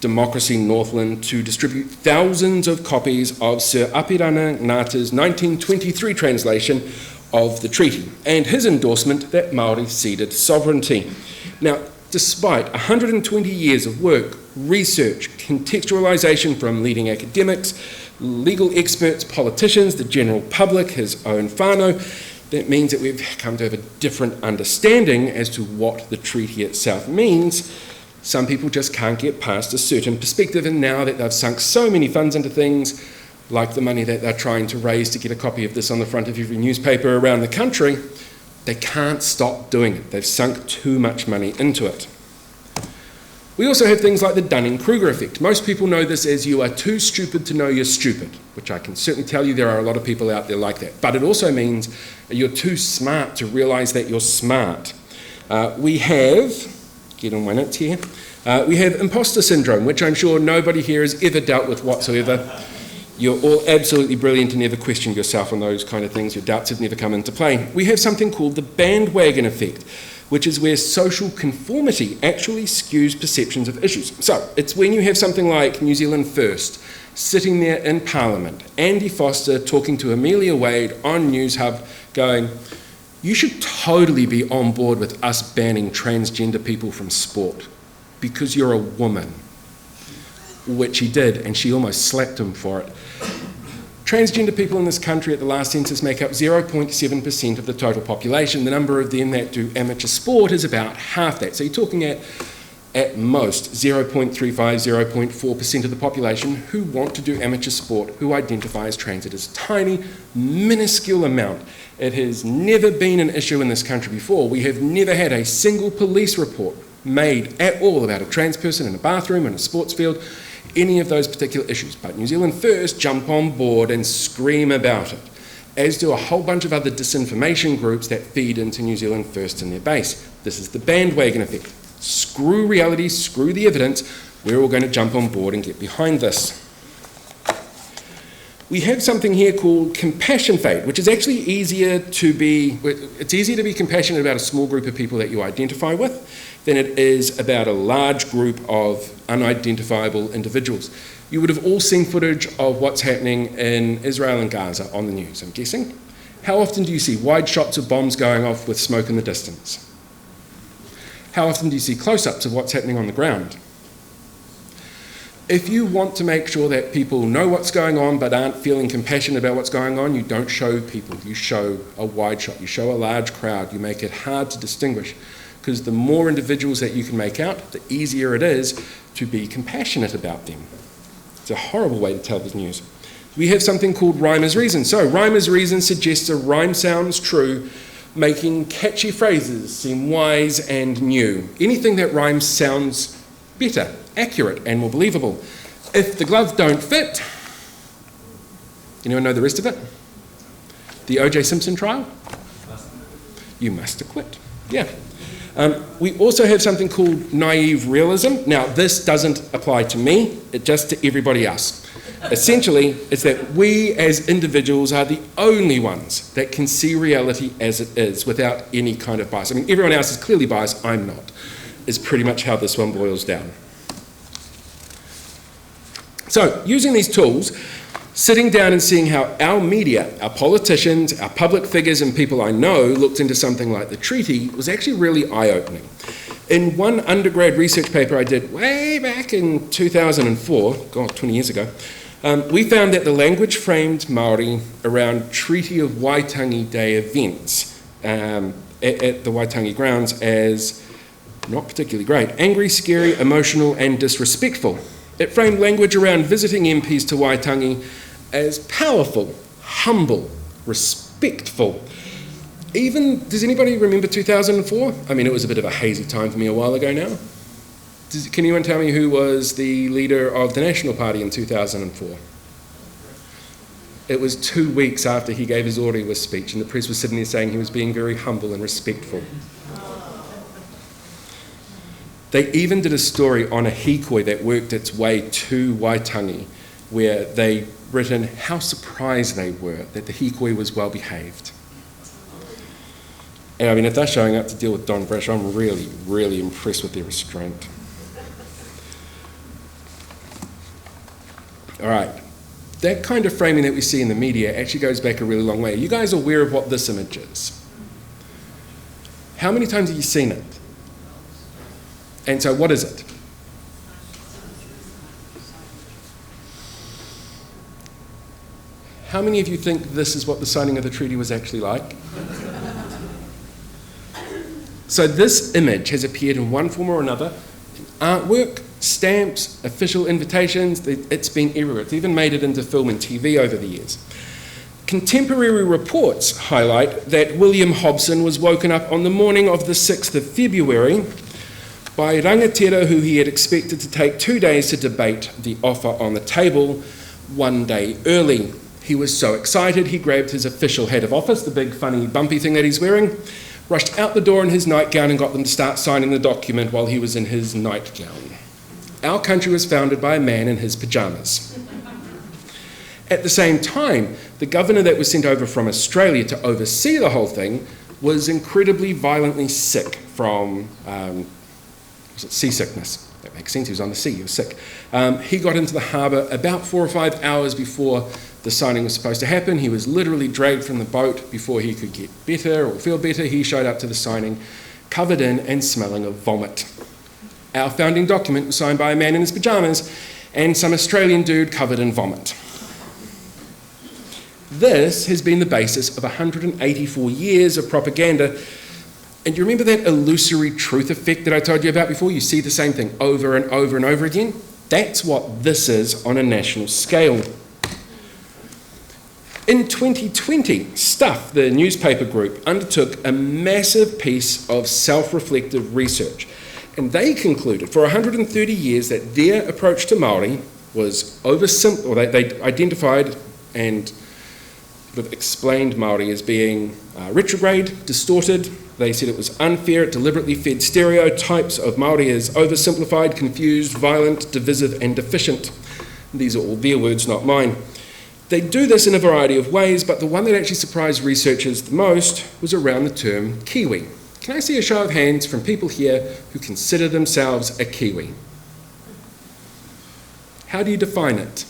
Democracy Northland to distribute thousands of copies of Sir Apirana Ngata's 1923 translation of the treaty and his endorsement that Māori ceded sovereignty. Now, despite 120 years of work, research, contextualisation from leading academics, legal experts, politicians, the general public, his own whānau, that means that we've come to have a different understanding as to what the treaty itself means. Some people just can't get past a certain perspective, and now that they've sunk so many funds into things, like the money that they're trying to raise to get a copy of this on the front of every newspaper around the country, they can't stop doing it. They've sunk too much money into it. We also have things like the Dunning-Kruger effect. Most people know this as you are too stupid to know you're stupid, which I can certainly tell you there are a lot of people out there like that. But it also means you're too smart to realise that you're smart. We have, get on minutes here, we have imposter syndrome, which I'm sure nobody here has ever dealt with whatsoever. You're all absolutely brilliant and never question yourself on those kind of things. Your doubts have never come into play. We have something called the bandwagon effect, which is where social conformity actually skews perceptions of issues. So it's when you have something like New Zealand First sitting there in Parliament, Andy Foster talking to Amelia Wade on News Hub going, you should totally be on board with us banning transgender people from sport because you're a woman, which he did, and she almost slapped him for it. Transgender people in this country at the last census make up 0.7% of the total population. The number of them that do amateur sport is about half that. So you're talking at most 0.35, 0.4% of the population who want to do amateur sport, who identify as trans. It is a tiny, minuscule amount. It has never been an issue in this country before. We have never had a single police report made at all about a trans person in a bathroom, in a sports field, any of those particular issues. But New Zealand First jump on board and scream about it, as do a whole bunch of other disinformation groups that feed into New Zealand First in their base. This is the bandwagon effect. Screw reality, screw the evidence, we're all going to jump on board and get behind this. We have something here called compassion fade, which is actually easier to be compassionate about a small group of people that you identify with than it is about a large group of unidentifiable individuals. You would have all seen footage of what's happening in Israel and Gaza on the news, I'm guessing. How often do you see wide shots of bombs going off with smoke in the distance? How often do you see close-ups of what's happening on the ground? If you want to make sure that people know what's going on but aren't feeling compassionate about what's going on, you don't show people, you show a wide shot, you show a large crowd, you make it hard to distinguish, because the more individuals that you can make out, the easier it is to be compassionate about them. It's a horrible way to tell the news. We have something called rhyme as reason. So rhyme as reason suggests a rhyme sounds true, making catchy phrases seem wise and new. Anything that rhymes sounds better, accurate and more believable. If the glove don't fit, anyone know the rest of it? The O.J. Simpson trial? You must acquit. Yeah. We also have something called naive realism. Now, this doesn't apply to me, it's just to everybody else. Essentially, it's that we as individuals are the only ones that can see reality as it is without any kind of bias. I mean, everyone else is clearly biased, I'm not, is pretty much how this one boils down. So, using these tools, sitting down and seeing how our media, our politicians, our public figures and people I know looked into something like the treaty was actually really eye-opening. In one undergrad research paper I did way back in 2004, God, 20 years ago, we found that the language framed Māori around Treaty of Waitangi Day events at the Waitangi grounds as not particularly great, angry, scary, emotional and disrespectful. It framed language around visiting MPs to Waitangi as powerful, humble, respectful. Even, does anybody remember 2004? I mean, it was a bit of a hazy time for me a while ago now. Can anyone tell me who was the leader of the National Party in 2004? It was 2 weeks after he gave his Orewa speech, and the press was sitting there saying he was being very humble and respectful. They even did a story on a hikoi that worked its way to Waitangi, where they written how surprised they were that the hikoi was well behaved. And I mean, if they're showing up to deal with Don Brash, I'm really, really impressed with their restraint. All right. That kind of framing that we see in the media actually goes back a really long way. Are you guys aware of what this image is? How many times have you seen it? And so what is it? How many of you think this is what the signing of the treaty was actually like? So this image has appeared in one form or another, in artwork, stamps, official invitations. It's been everywhere. It's even made it into film and TV over the years. Contemporary reports highlight that William Hobson was woken up on the morning of the 6th of February by rangatira who he had expected to take 2 days to debate the offer on the table 1 day early. He was so excited he grabbed his official hat of office, the big funny bumpy thing that he's wearing, rushed out the door in his nightgown and got them to start signing the document while he was in his nightgown. Our country was founded by a man in his pyjamas. At the same time, the governor that was sent over from Australia to oversee the whole thing was incredibly violently sick from seasickness. That makes sense, he was on the sea, he was sick. He got into the harbour about 4 or 5 hours before the signing was supposed to happen. He was literally dragged from the boat before he could get better or feel better. He showed up to the signing covered in and smelling of vomit. Our founding document was signed by a man in his pyjamas and some Australian dude covered in vomit. This has been the basis of 184 years of propaganda. And you remember that illusory truth effect that I told you about before? You see the same thing over and over and over again? That's what this is on a national scale. In 2020, Stuff, the newspaper group, undertook a massive piece of self-reflective research. And they concluded for 130 years that their approach to Māori was oversimplified, or they identified and sort of explained Māori as being retrograde, distorted. They said it was unfair, it deliberately fed stereotypes of Māori as oversimplified, confused, violent, divisive and deficient. These are all their words, not mine. They do this in a variety of ways, but the one that actually surprised researchers the most was around the term Kiwi. Can I see a show of hands from people here who consider themselves a Kiwi? How do you define it?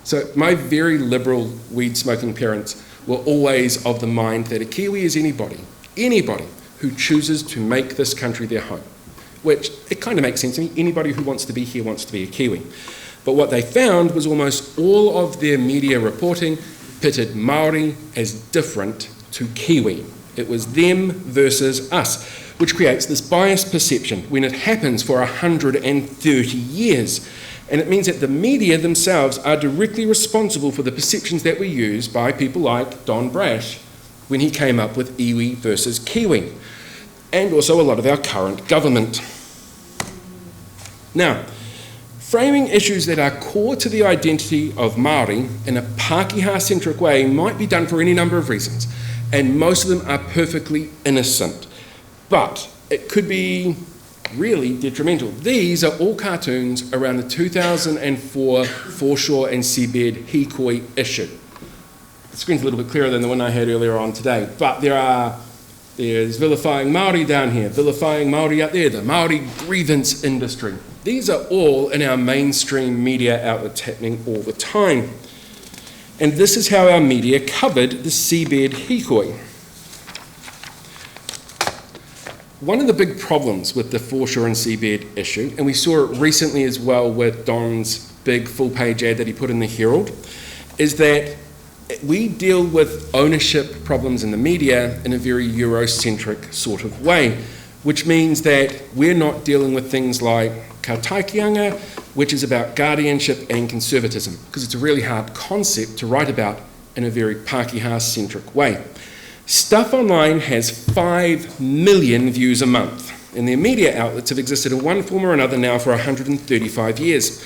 So my very liberal weed-smoking parents were always of the mind that a Kiwi is anybody who chooses to make this country their home. Which, it kind of makes sense to me. Anybody who wants to be here wants to be a Kiwi. But what they found was almost all of their media reporting pitted Māori as different to Kiwi. It was them versus us, which creates this biased perception when it happens for 130 years. And it means that the media themselves are directly responsible for the perceptions that were used by people like Don Brash when he came up with iwi versus Kiwi, and also a lot of our current government. Now, framing issues that are core to the identity of Māori in a Pākehā-centric way might be done for any number of reasons, and most of them are perfectly innocent. But it could be really detrimental. These are all cartoons around the 2004 foreshore and seabed hikoi issue. The screen's a little bit clearer than the one I had earlier on today, but there's vilifying Māori down here, vilifying Māori out there, the Māori grievance industry. These are all in our mainstream media outlets happening all the time. And this is how our media covered the seabed hikoi. One of the big problems with the foreshore and seabed issue, and we saw it recently as well with Don's big full-page ad that he put in the Herald, is that we deal with ownership problems in the media in a very Eurocentric sort of way, which means that we're not dealing with things like kaitaikianga, which is about guardianship and conservatism, because it's a really hard concept to write about in a very Pākehā-centric way. Stuff Online has 5 million views a month, and their media outlets have existed in one form or another now for 135 years.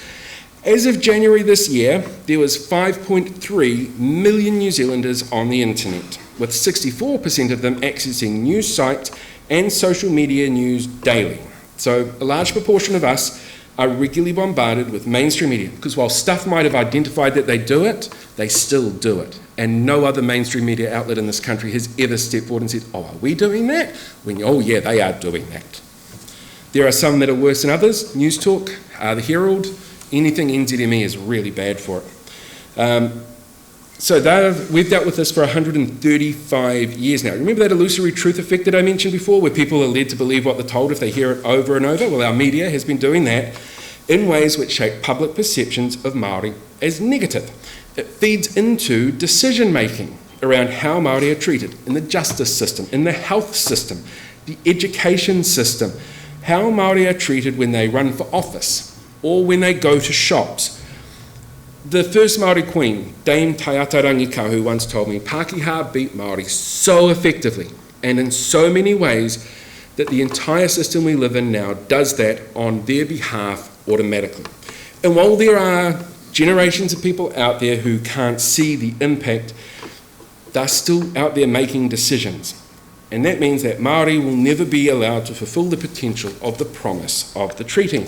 As of January this year, there was 5.3 million New Zealanders on the internet, with 64% of them accessing news sites and social media news daily. So a large proportion of us are regularly bombarded with mainstream media, because while Stuff might have identified that they do it, they still do it. And no other mainstream media outlet in this country has ever stepped forward and said, oh, are we doing that? Oh yeah, they are doing that. There are some that are worse than others. News Talk, The Herald, anything NZME is really bad for it. So we've dealt with this for 135 years now. Remember that illusory truth effect that I mentioned before, where people are led to believe what they're told if they hear it over and over? Well, our media has been doing that in ways which shape public perceptions of Māori as negative. It feeds into decision-making around how Māori are treated in the justice system, in the health system, the education system, how Māori are treated when they run for office or when they go to shops. The first Māori queen, Dame Taiata Rangikahu, once told me, Pākehā beat Māori so effectively and in so many ways that the entire system we live in now does that on their behalf automatically. And while there are generations of people out there who can't see the impact, they're still out there making decisions. And that means that Māori will never be allowed to fulfil the potential of the promise of the treaty.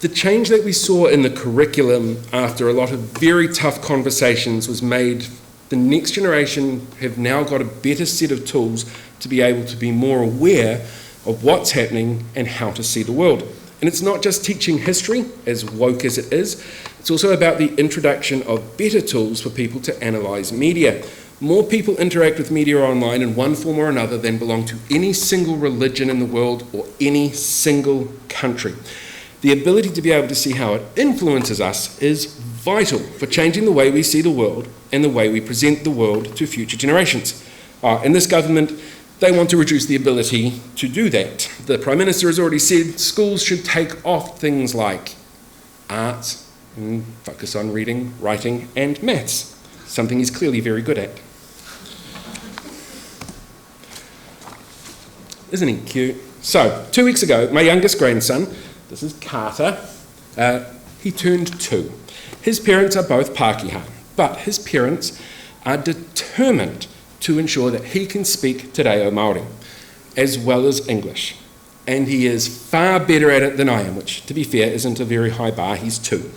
The change that we saw in the curriculum after a lot of very tough conversations was made. The next generation have now got a better set of tools to be able to be more aware of what's happening and how to see the world. And it's not just teaching history, as woke as it is, it's also about the introduction of better tools for people to analyse media. More people interact with media online in one form or another than belong to any single religion in the world or any single country. The ability to be able to see how it influences us is vital for changing the way we see the world and the way we present the world to future generations. And this government, they want to reduce the ability to do that. The Prime Minister has already said schools should take off things like arts and focus on reading, writing and maths, something he's clearly very good at. Isn't he cute? So, 2 weeks ago, my youngest grandson, this is Carter, he turned 2. His parents are both Pākehā, but his parents are determined to ensure that he can speak Te Reo Māori, as well as English. And he is far better at it than I am, which, to be fair, isn't a very high bar, he's 2.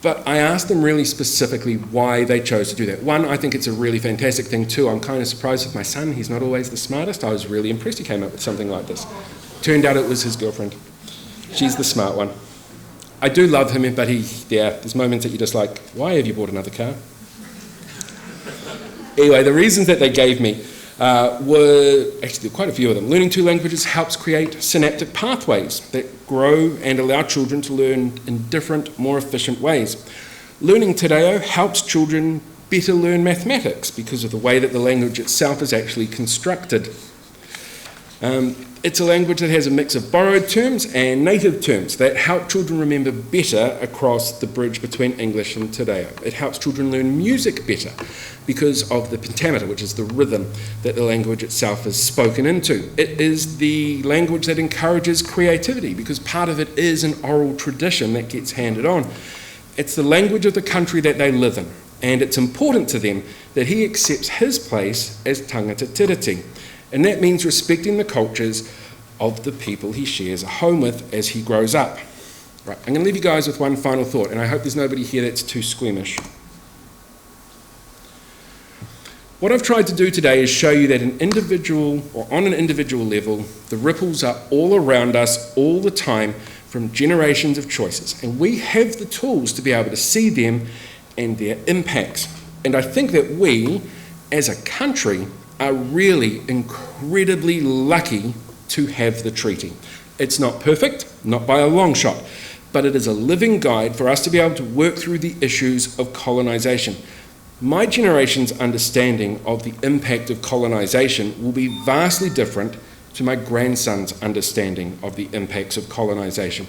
But I asked them really specifically why they chose to do that. 1, I think it's a really fantastic thing. 2, I'm kind of surprised with my son, he's not always the smartest. I was really impressed he came up with something like this. Turned out it was his girlfriend. She's the smart one. I do love him, but there's moments that you're just like, why have you bought another car? Anyway, the reasons that they gave me were, actually there were quite a few of them. Learning 2 languages helps create synaptic pathways that grow and allow children to learn in different, more efficient ways. Learning Te Reo helps children better learn mathematics because of the way that the language itself is actually constructed. It's a language that has a mix of borrowed terms and native terms that help children remember better across the bridge between English and Te Reo. It helps children learn music better because of the pentameter, which is the rhythm that the language itself is spoken into. It is the language that encourages creativity because part of it is an oral tradition that gets handed on. It's the language of the country that they live in, and it's important to them that he accepts his place as tangata tiriti. And that means respecting the cultures of the people he shares a home with as he grows up. Right, I'm going to leave you guys with one final thought, and I hope there's nobody here that's too squeamish. What I've tried to do today is show you that on an individual level, the ripples are all around us all the time from generations of choices. And we have the tools to be able to see them and their impacts. And I think that we, as a country, are really incredibly lucky to have the treaty. It's not perfect, not by a long shot, but it is a living guide for us to be able to work through the issues of colonisation. My generation's understanding of the impact of colonisation will be vastly different to my grandson's understanding of the impacts of colonisation.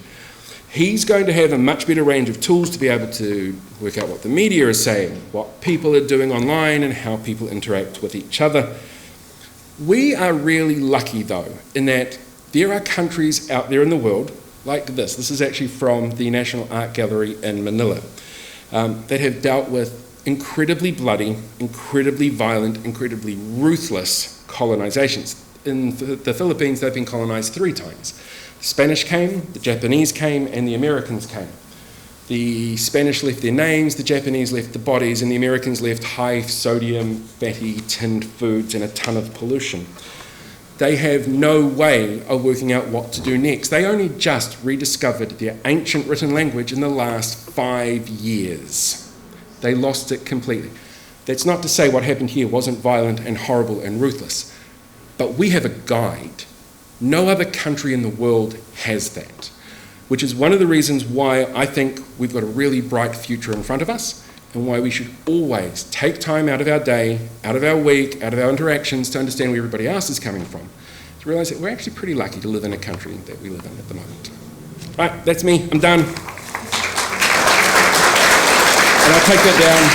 He's going to have a much better range of tools to be able to work out what the media is saying, what people are doing online, and how people interact with each other. We are really lucky, though, in that there are countries out there in the world, like this. This is actually from the National Art Gallery in Manila, that have dealt with incredibly bloody, incredibly violent, incredibly ruthless colonisations. In the Philippines, they've been colonised 3 times. Spanish came, the Japanese came, and the Americans came. The Spanish left their names, the Japanese left the bodies, and the Americans left high sodium, fatty, tinned foods and a ton of pollution. They have no way of working out what to do next. They only just rediscovered their ancient written language in the last 5 years. They lost it completely. That's not to say what happened here wasn't violent and horrible and ruthless, but we have a guide. No other country in the world has that, which is one of the reasons why I think we've got a really bright future in front of us, and why we should always take time out of our day, out of our week, out of our interactions to understand where everybody else is coming from, to realise that we're actually pretty lucky to live in a country that we live in at the moment. Right, that's me, I'm done. And I'll take that down.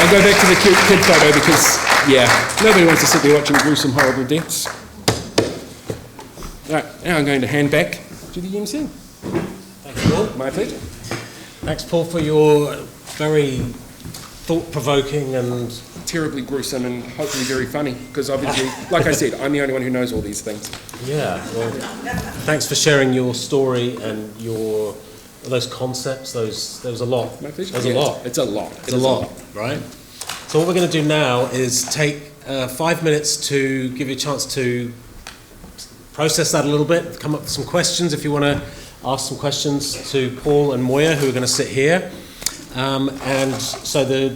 I'll go back to the cute kid photo because, yeah, nobody wants to sit there watching gruesome, horrible deaths. Right, now I'm going to hand back to the MC. Thank you, Paul. My pleasure. Thanks, Paul, for your very thought-provoking and Terribly gruesome and hopefully very funny, because obviously, like I said, I'm the only one who knows all these things. yeah. Well, thanks for sharing your story and those concepts. There's a lot. My pleasure. There's Yeah, a lot. It's a lot. It's a lot, right? So what we're going to do now is take 5 minutes to give you a chance to process that a little bit, come up with some questions if you want to ask some questions to Paul and Moea, who are going to sit here. And so the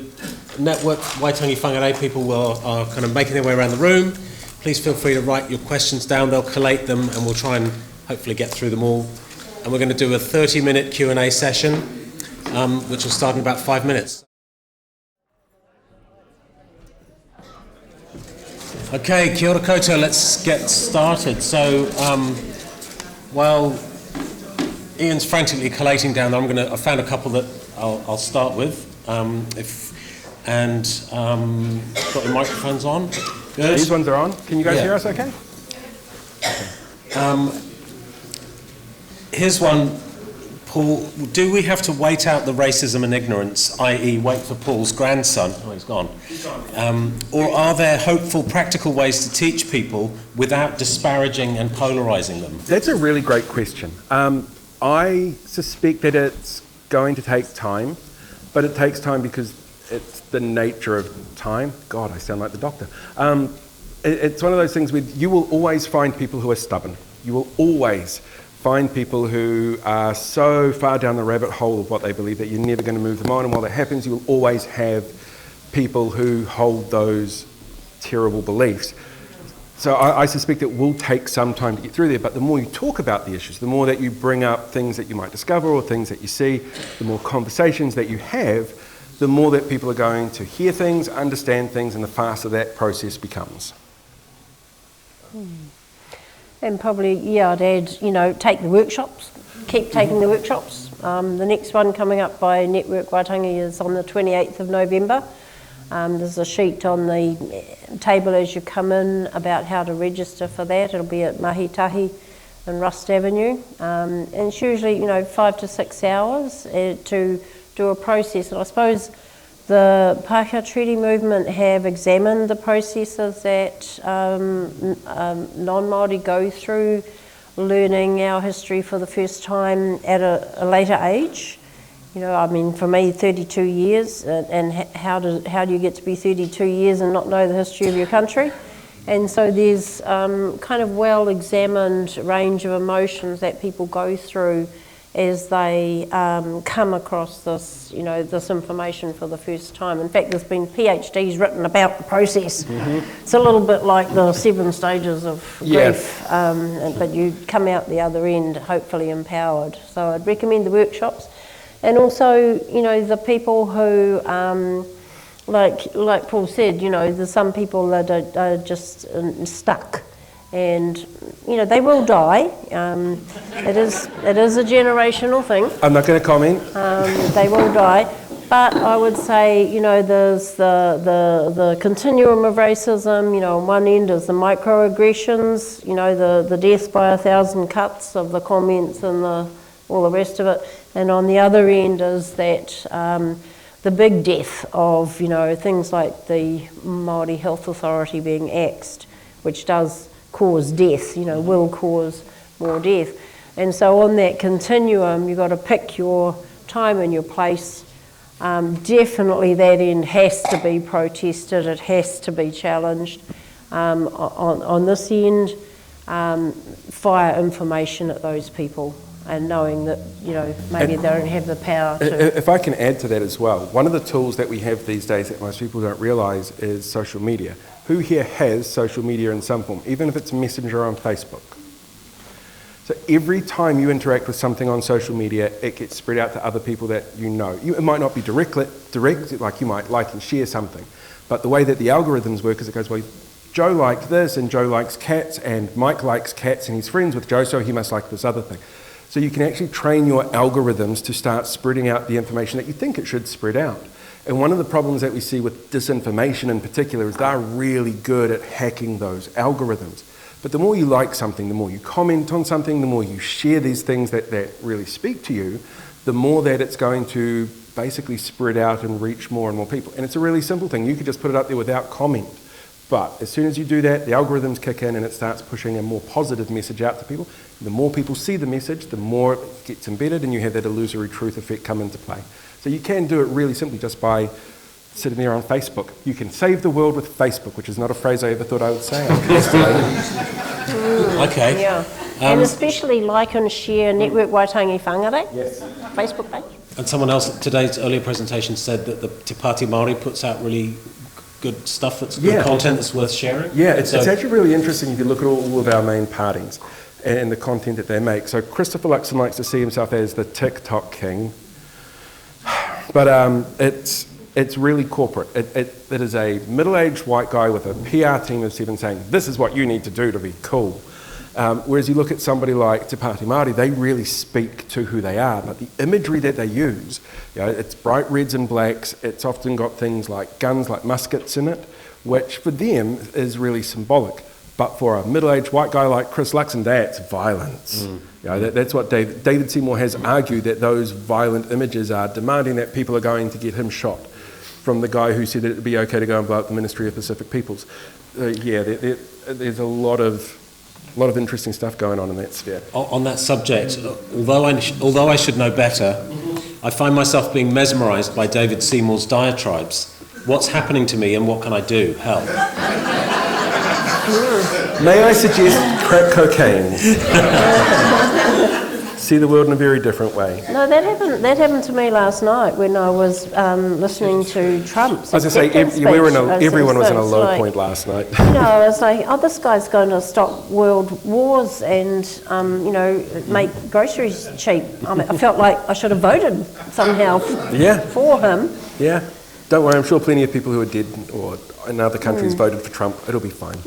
Network Waitangi Whangārei people are kind of making their way around the room. Please feel free to write your questions down. They'll collate them and we'll try and hopefully get through them all. And we're going to do a 30-minute Q&A session, which will start in about 5 minutes. Okay, kia ora koutou, let's get started. So, while Ian's frantically collating down, I found a couple that I'll start with. Got your microphones on. Good. These ones are on. Can you guys hear us okay? Here's one, Paul. Do we have to wait out the racism and ignorance, i.e. wait for Paul's grandson? Oh, he's gone. Or are there hopeful, practical ways to teach people without disparaging and polarising them? That's a really great question. I suspect that it's going to take time, but it takes time because it's the nature of time. God, I sound like the doctor. It's one of those things where you will always find people who are stubborn. You will always find people who are so far down the rabbit hole of what they believe that you're never going to move them on, and while that happens, you will always have people who hold those terrible beliefs. So I suspect it will take some time to get through there, but the more you talk about the issues, the more that you bring up things that you might discover or things that you see, the more conversations that you have, the more that people are going to hear things, understand things, and the faster that process becomes. And probably, I'd add, take the workshops, keep taking the workshops. The next one coming up by Network Waitangi is on the 28th of November. There's a sheet on the table as you come in about how to register for that. It'll be at Mahitahi and Rust Avenue. And it's usually, 5 to 6 hours to do a process. And I suppose the Pākehā Treaty Movement have examined the processes that non-Māori go through learning our history for the first time at a later age. For me, 32 years, and how do you get to be 32 years and not know the history of your country? And so there's kind of well-examined range of emotions that people go through as they come across this, this information for the first time. In fact, there's been PhDs written about the process. Mm-hmm. It's a little bit like the 7 stages of grief, but you come out the other end hopefully empowered. So I'd recommend the workshops. And also, the people who, like Paul said, there's some people that are just stuck. And, they will die. It is a generational thing. I'm not going to comment. They will die. But I would say, there's the continuum of racism. On one end is the microaggressions, the death by 1,000 cuts of the comments and all the rest of it. And on the other end is that the big death of, things like the Māori Health Authority being axed, which does cause death, will cause before death. And so on that continuum, you've got to pick your time and your place. Definitely that end has to be protested, it has to be challenged. On this end, fire information at those people and knowing that, maybe they don't have the power to... If I can add to that as well, one of the tools that we have these days that most people don't realise is social media. Who here has social media in some form, even if it's Messenger on Facebook? So every time you interact with something on social media, it gets spread out to other people that you know. It might not be direct, like you might like and share something, but the way that the algorithms work is it goes, well, Joe liked this, and Joe likes cats, and Mike likes cats, and he's friends with Joe, so he must like this other thing. So you can actually train your algorithms to start spreading out the information that you think it should spread out. And one of the problems that we see with disinformation in particular is they're really good at hacking those algorithms. But the more you like something, the more you comment on something, the more you share these things that really speak to you, the more that it's going to basically spread out and reach more and more people. And it's a really simple thing. You could just put it up there without comment. But as soon as you do that, the algorithms kick in and it starts pushing a more positive message out to people. The more people see the message, the more it gets embedded, and you have that illusory truth effect come into play. So you can do it really simply just by sitting there on Facebook. You can save the world with Facebook, which is not a phrase I ever thought I would say. Okay. Yeah. And especially like and share Network Waitangi Whangārei. Yes. Facebook page. And someone else at today's earlier presentation said that the Te Pāti Māori puts out really good stuff, that's good content that's worth sharing. Yeah, it's actually really interesting if you look at all of our main parties and the content that they make. So Christopher Luxon likes to see himself as the TikTok king, but it's really corporate. It is a middle-aged white guy with a PR team of 7 saying, this is what you need to do to be cool. Whereas you look at somebody like Te Pāti Māori, they really speak to who they are, but the imagery that they use, it's bright reds and blacks, it's often got things like guns, like muskets in it, which for them is really symbolic. But for a middle-aged white guy like Chris Luxon, that's violence. That's what David Seymour has argued, that those violent images are demanding that people are going to get him shot, from the guy who said that it would be okay to go and blow up the Ministry of Pacific Peoples. There's a lot of interesting stuff going on in that sphere. On that subject, although I should know better, I find myself being mesmerised by David Seymour's diatribes. What's happening to me and what can I do? Help. May I suggest crack cocaine? See the world in a very different way. No, that happened to me last night when I was listening to Trump's. I was going to say, everyone was in a low point last night. I was like, this guy's going to stop world wars and, make groceries cheap. I felt like I should have voted somehow for him. Yeah. Don't worry, I'm sure plenty of people who are dead or in other countries voted for Trump. It'll be fine.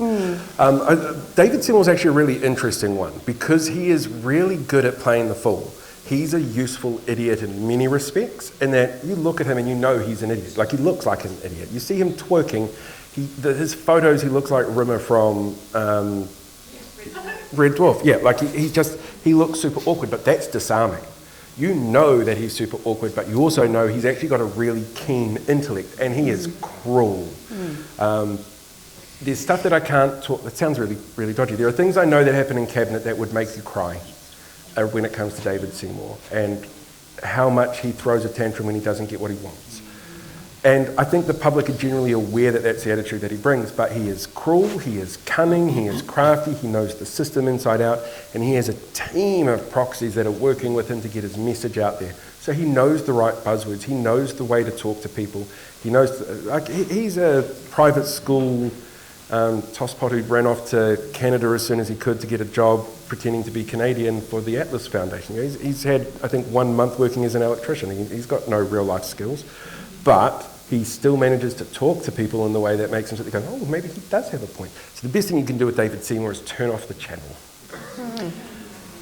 David Seymour is actually a really interesting one because he is really good at playing the fool. He's a useful idiot in many respects, in that you look at him and you know he's an idiot. Like, he looks like an idiot. You see him twerking. His photos, he looks like Rimmer from Red Dwarf. Yeah, like he looks super awkward, but that's disarming. You know that he's super awkward, but you also know he's actually got a really keen intellect, and he is cruel. There's stuff that I can't talk, that sounds really, really dodgy. There are things I know that happen in Cabinet that would make you cry when it comes to David Seymour, and how much he throws a tantrum when he doesn't get what he wants. And I think the public are generally aware that that's the attitude that he brings, but he is cruel, he is cunning, he is crafty, he knows the system inside out, and he has a team of proxies that are working with him to get his message out there. So he knows the right buzzwords, he knows the way to talk to people, he knows, he's a private school tosspot who ran off to Canada as soon as he could to get a job pretending to be Canadian for the Atlas Foundation. He's had, I think, 1 month working as an electrician. He's got no real life skills. But he still manages to talk to people in the way that makes him go, oh, maybe he does have a point. So the best thing you can do with David Seymour is turn off the channel.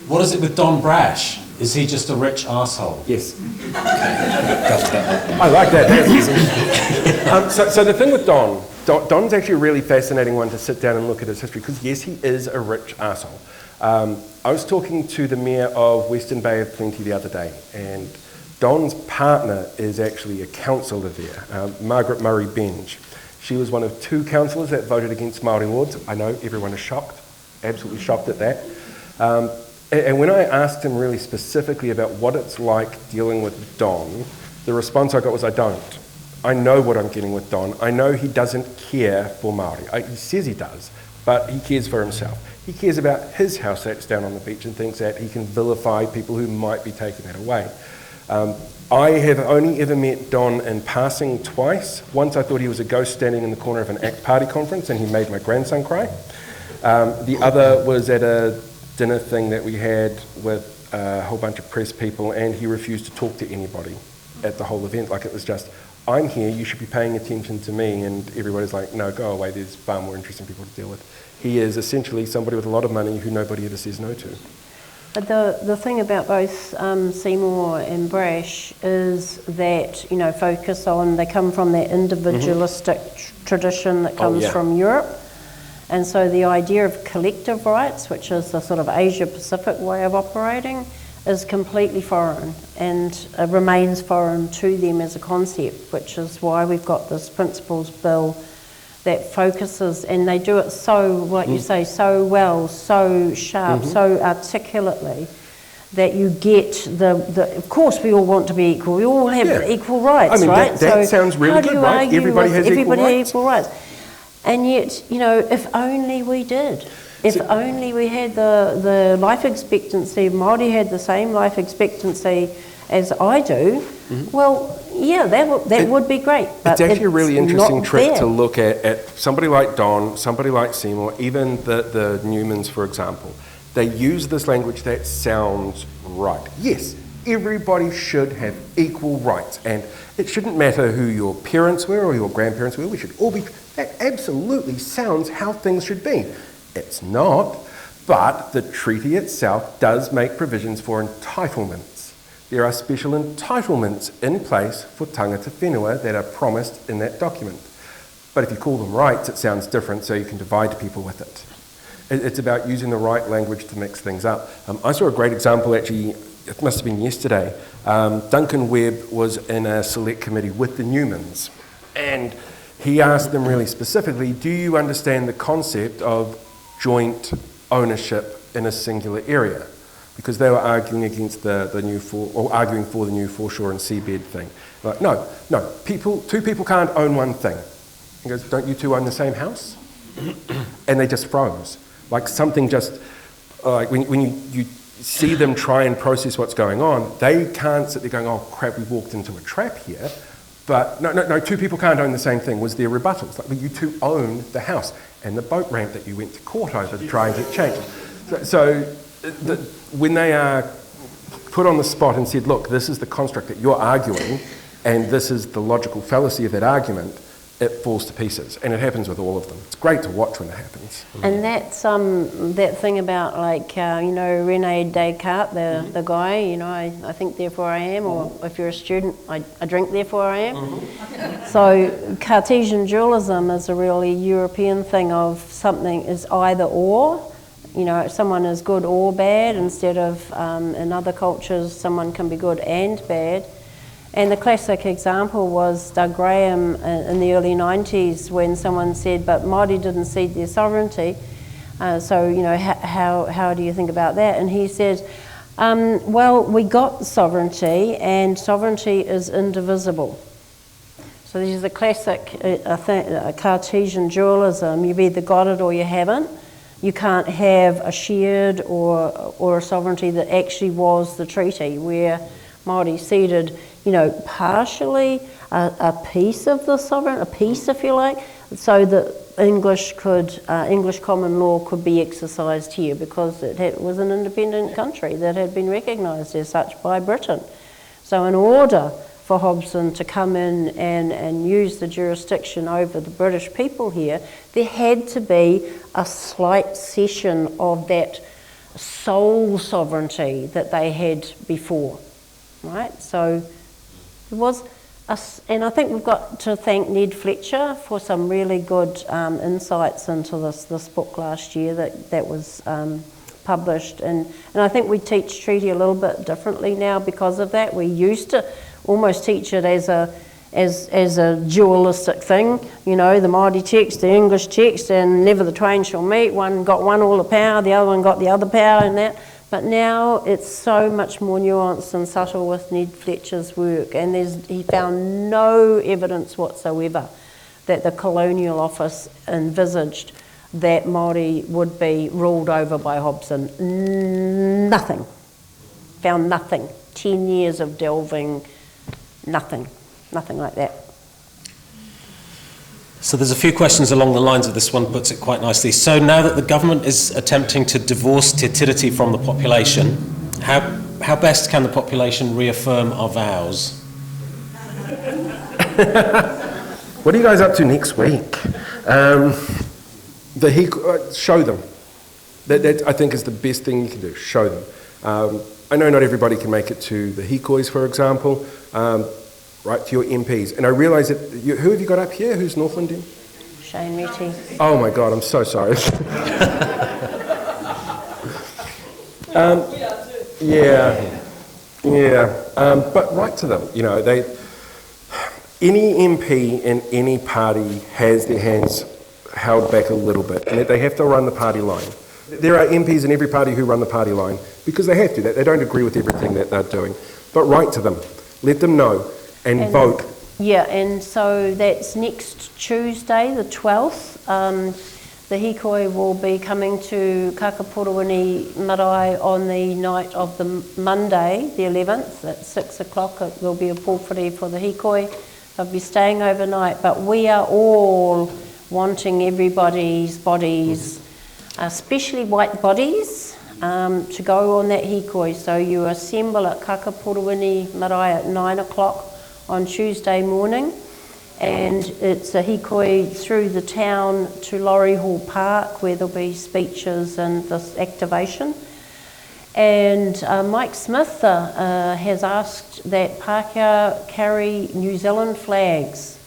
What is it with Don Brash? Is he just a rich arsehole? Yes. I like that. So the thing with Don's actually a really fascinating one to sit down and look at his history, because yes, he is a rich arsehole. I was talking to the mayor of Western Bay of Plenty the other day, and Don's partner is actually a councillor there, Margaret Murray Benge. She was one of 2 councillors that voted against Māori Lords. I know, everyone is shocked, absolutely shocked at that. And when I asked him really specifically about what it's like dealing with Don, the response I got was, I don't. I know what I'm getting with Don. I know he doesn't care for Māori. He says he does, but he cares for himself. He cares about his house that's down on the beach and thinks that he can vilify people who might be taking that away. I have only ever met Don in passing twice. Once I thought he was a ghost standing in the corner of an ACT Party conference and he made my grandson cry. The other was at a dinner thing that we had with a whole bunch of press people, and he refused to talk to anybody at the whole event. Like, it was just, I'm here, you should be paying attention to me, and everybody's like, no, go away, there's far more interesting people to deal with. He is essentially somebody with a lot of money who nobody ever says no to. But the thing about both Seymour and Brash is that, you know, focus on, they come from that individualistic tradition that comes from Europe. And so the idea of collective rights, which is the sort of Asia-Pacific way of operating, is completely foreign and remains foreign to them as a concept, which is why we've got this principles bill that focuses, and they do it so, like you say, so well, so sharp, so articulately, that you get the. Of course, we all want to be equal. We all have equal rights, I mean, right? That sounds really good, right? Everybody has equal rights. And yet, you know, if only we did. If only we had the life expectancy, Māori had the same life expectancy as I do, well, yeah, that would be great. But it's actually a really interesting trick there to look at somebody like Don, somebody like Seymour, even the Newmans, for example. They use this language that sounds right. Yes, everybody should have equal rights, and it shouldn't matter who your parents were or your grandparents were. We should all be. That absolutely sounds how things should be. It's not, but the treaty itself does make provisions for entitlements. There are special entitlements in place for tangata whenua that are promised in that document. But if you call them rights, it sounds different, so you can divide people with it. It's about using the right language to mix things up. I saw a great example, actually, it must have been yesterday. Duncan Webb was in a select committee with the Newmans, and he asked them really specifically, do you understand the concept of joint ownership in a singular area? Because they were arguing against arguing for the new foreshore and seabed thing. Like, no, two people can't own one thing. He goes, don't you two own the same house? And they just froze. Like something just, like when you see them try and process what's going on, they can't sit there going, oh crap, we walked into a trap here. But no, two people can't own the same thing, was their rebuttal. It's like, well, you two own the house and the boat ramp that you went to court over to try and get changed. When they are put on the spot and said, look, this is the construct that you're arguing, and this is the logical fallacy of that argument, it falls to pieces. And it happens with all of them. It's great to watch when it happens. And that's that thing about, like, you know, René Descartes, the guy, you know, I think therefore I am, or if you're a student, I drink therefore I am. So Cartesian dualism is a really European thing of something is either or. You know, someone is good or bad, instead of in other cultures someone can be good and bad. And the classic example was Doug Graham in the early 90s when someone said, but Māori didn't cede their sovereignty, so, you know, how do you think about that? And he said, well, we got sovereignty, and sovereignty is indivisible. So this is a classic Cartesian dualism. You've either got it or you haven't. You can't have a shared or a sovereignty that actually was the treaty, where Māori ceded, you know, partially a piece of the sovereign, a piece, if you like, so that English common law could be exercised here, because it was an independent country that had been recognised as such by Britain. So in order for Hobson to come in and use the jurisdiction over the British people here, there had to be a slight cession of that sole sovereignty that they had before, right? So there was, and I think we've got to thank Ned Fletcher for some really good insights into this book last year that was published, and I think we teach treaty a little bit differently now because of that. We used to almost teach it as a dualistic thing, you know, the Māori text, the English text, and never the twain shall meet. One got one all the power, the other one got the other power, and that. But now it's so much more nuanced and subtle with Ned Fletcher's work, and he found no evidence whatsoever that the Colonial Office envisaged that Māori would be ruled over by Hobson. Nothing. Found nothing. 10 years of delving, nothing like that. So there's a few questions along the lines of this one, puts it quite nicely. So now that the government is attempting to divorce Te Tiriti from the population, how best can the population reaffirm our vows? What are you guys up to next week? Show them. That I think is the best thing you can do, show them. I know not everybody can make it to the hikois, for example. Right, to your MPs. And I realise that, who have you got up here? Who's Northland? Shane Reti. Oh my God, I'm so sorry. But write to them, any MP in any party has their hands held back a little bit, and they have to run the party line. There are MPs in every party who run the party line because they have to, they don't agree with everything that they're doing. But write to them, let them know. And vote. Yeah, and so that's next Tuesday, the 12th. The hikoi will be coming to Kakapurawini Marae on the night of the Monday, the 11th, at 6 o'clock. It will be a pōwhiri for the hikoi. They'll be staying overnight, but we are all wanting everybody's bodies, especially white bodies, to go on that hikoi. So you assemble at Kakapurawini Marae at 9 o'clock on Tuesday morning, and it's a hikoi through the town to Laurie Hall Park, where there'll be speeches and this activation. And Mike Smith has asked that Pākehā carry New Zealand flags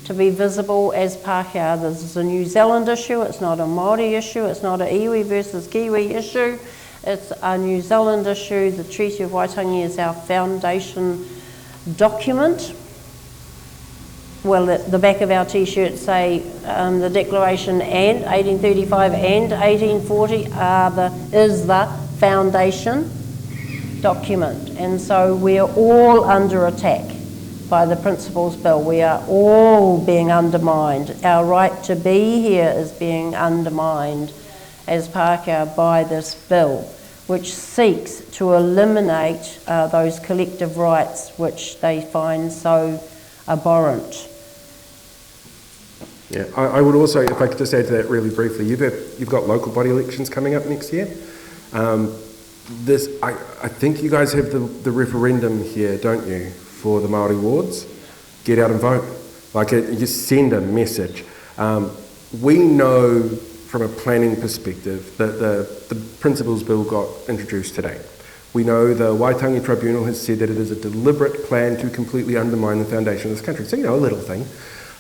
to be visible as Pākehā. This is a New Zealand issue, it's not a Māori issue, it's not a iwi versus Kiwi issue, it's a New Zealand issue. The Treaty of Waitangi is our foundation document. Well, the back of our t-shirts say the Declaration and 1835 and 1840 is the foundation document, and so we are all under attack by the Principles Bill. We are all being undermined. Our right to be here is being undermined as Pākehā by this bill, which seeks to eliminate those collective rights which they find so abhorrent. Yeah, I would also, if I could just add to that really briefly, you've got local body elections coming up next year. I think you guys have the referendum here, don't you, for the Māori wards? Get out and vote. You send a message. We know from a planning perspective that the Principles Bill got introduced today. We know the Waitangi Tribunal has said that it is a deliberate plan to completely undermine the foundation of this country. So, a little thing.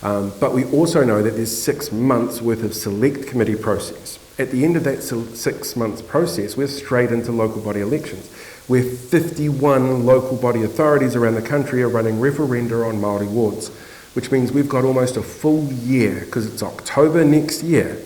But we also know that there's 6 months worth of select committee process. At the end of that 6 months process, we're straight into local body elections, where 51 local body authorities around the country are running referenda on Māori wards, which means we've got almost a full year, because it's October next year,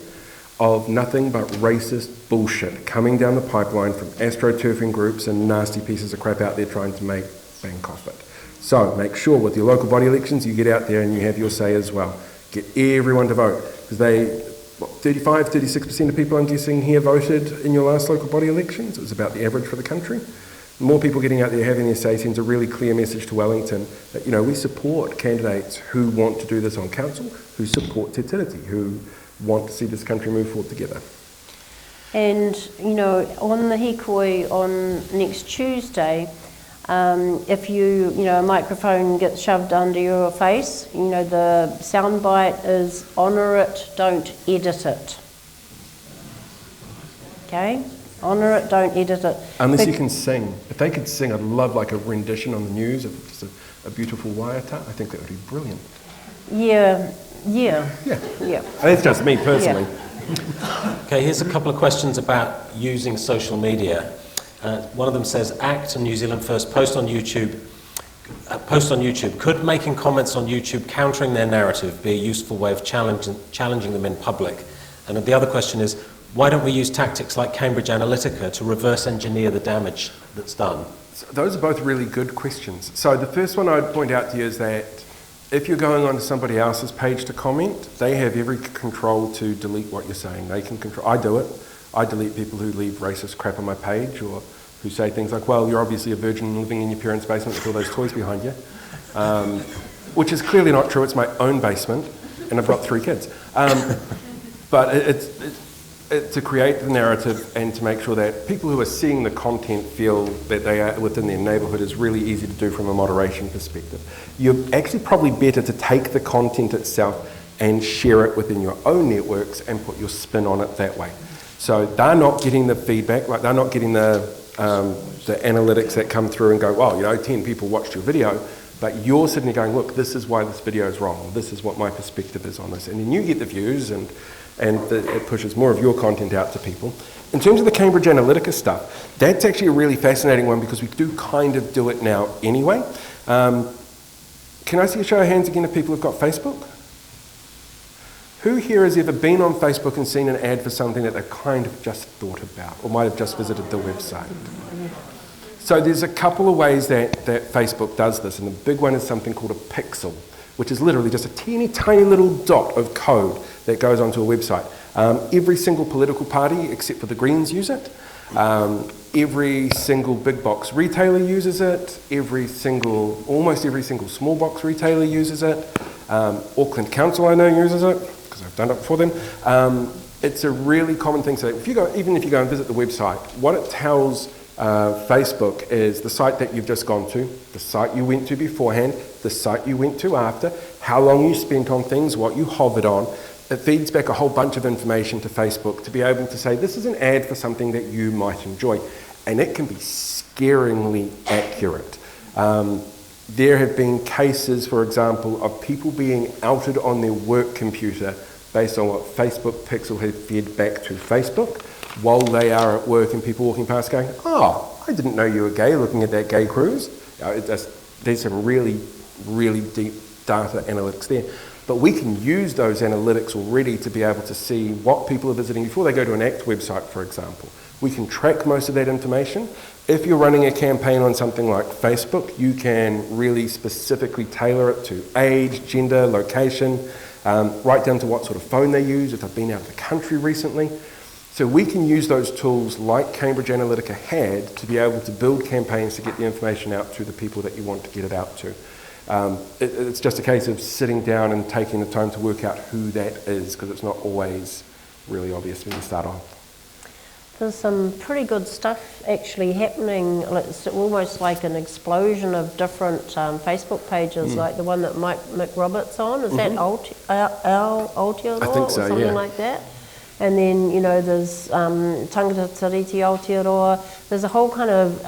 of nothing but racist bullshit coming down the pipeline from astroturfing groups and nasty pieces of crap out there trying to make bank off it. So make sure with your local body elections you get out there and you have your say as well. Get everyone to vote, because 36% of people, I'm guessing, here voted in your last local body elections. It was about the average for the country. More people getting out there having their say sends a really clear message to Wellington that, we support candidates who want to do this on council, who support Te Tiriti, who want to see this country move forward together. And, on the hikoi on next Tuesday, if a microphone gets shoved under your face, the soundbite is honour it, don't edit it. Okay? Honour it, don't edit it. Unless you can sing. If they could sing, I'd love a rendition on the news of just a beautiful waiata. I think that would be brilliant. Yeah. That's just me personally. Yeah. Okay, here's a couple of questions about using social media. One of them says, ACT and New Zealand First post on YouTube. Could making comments on YouTube countering their narrative be a useful way of challenging them in public? And the other question is, why don't we use tactics like Cambridge Analytica to reverse engineer the damage that's done? So those are both really good questions. So the first one I'd point out to you is that if you're going onto somebody else's page to comment, they have every control to delete what you're saying. They can control. I do it. I delete people who leave racist crap on my page or who say things like, well, you're obviously a virgin living in your parents' basement with all those toys behind you, which is clearly not true. It's my own basement, and I've got 3 kids. But it's to create the narrative and to make sure that people who are seeing the content feel that they are within their neighbourhood is really easy to do from a moderation perspective. You're actually probably better to take the content itself and share it within your own networks and put your spin on it that way. So they're not getting the feedback, like they're not getting the analytics that come through and go, well, 10 people watched your video, but you're sitting there going, look, this is why this video is wrong, this is what my perspective is on this. And then you get the views and it pushes more of your content out to people. In terms of the Cambridge Analytica stuff, that's actually a really fascinating one because we do kind of do it now anyway. Can I see a show of hands again of people who've got Facebook? Who here has ever been on Facebook and seen an ad for something that they've kind of just thought about or might have just visited the website? So there's a couple of ways that Facebook does this, and the big one is something called a pixel, which is literally just a teeny tiny little dot of code that goes onto a website. Every single political party except for the Greens use it. Every single big box retailer uses it. Almost every single small box retailer uses it. Auckland Council I know uses it because I've done it for them. It's a really common thing. So even if you go and visit the website, what it tells Facebook is the site that you've just gone to, the site you went to beforehand, the site you went to after, how long you spent on things, what you hovered on. It feeds back a whole bunch of information to Facebook to be able to say, this is an ad for something that you might enjoy. And it can be scaringly accurate. There have been cases, for example, of people being outed on their work computer based on what Facebook Pixel had fed back to Facebook while they are at work and people walking past going, oh, I didn't know you were gay looking at that gay cruise. There's some really, really deep data analytics there. But we can use those analytics already to be able to see what people are visiting before they go to an ACT website, for example. We can track most of that information. If you're running a campaign on something like Facebook, you can really specifically tailor it to age, gender, location, right down to what sort of phone they use, if they've been out of the country recently. So we can use those tools like Cambridge Analytica had to be able to build campaigns to get the information out to the people that you want to get it out to. It's just a case of sitting down and taking the time to work out who that is, because it's not always really obvious when you start off. There's some pretty good stuff actually happening. It's almost like an explosion of different Facebook pages, like the one that Mick Roberts on. Is that Aotearoa I think so, or something yeah. like that? And then, there's Tangata Tiriti Aotearoa. There's a whole kind of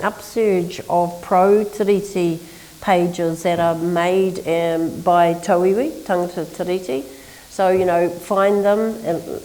upsurge of pro-Tiriti pages that are made by Tauiwi, Tangata Tiriti. So, find them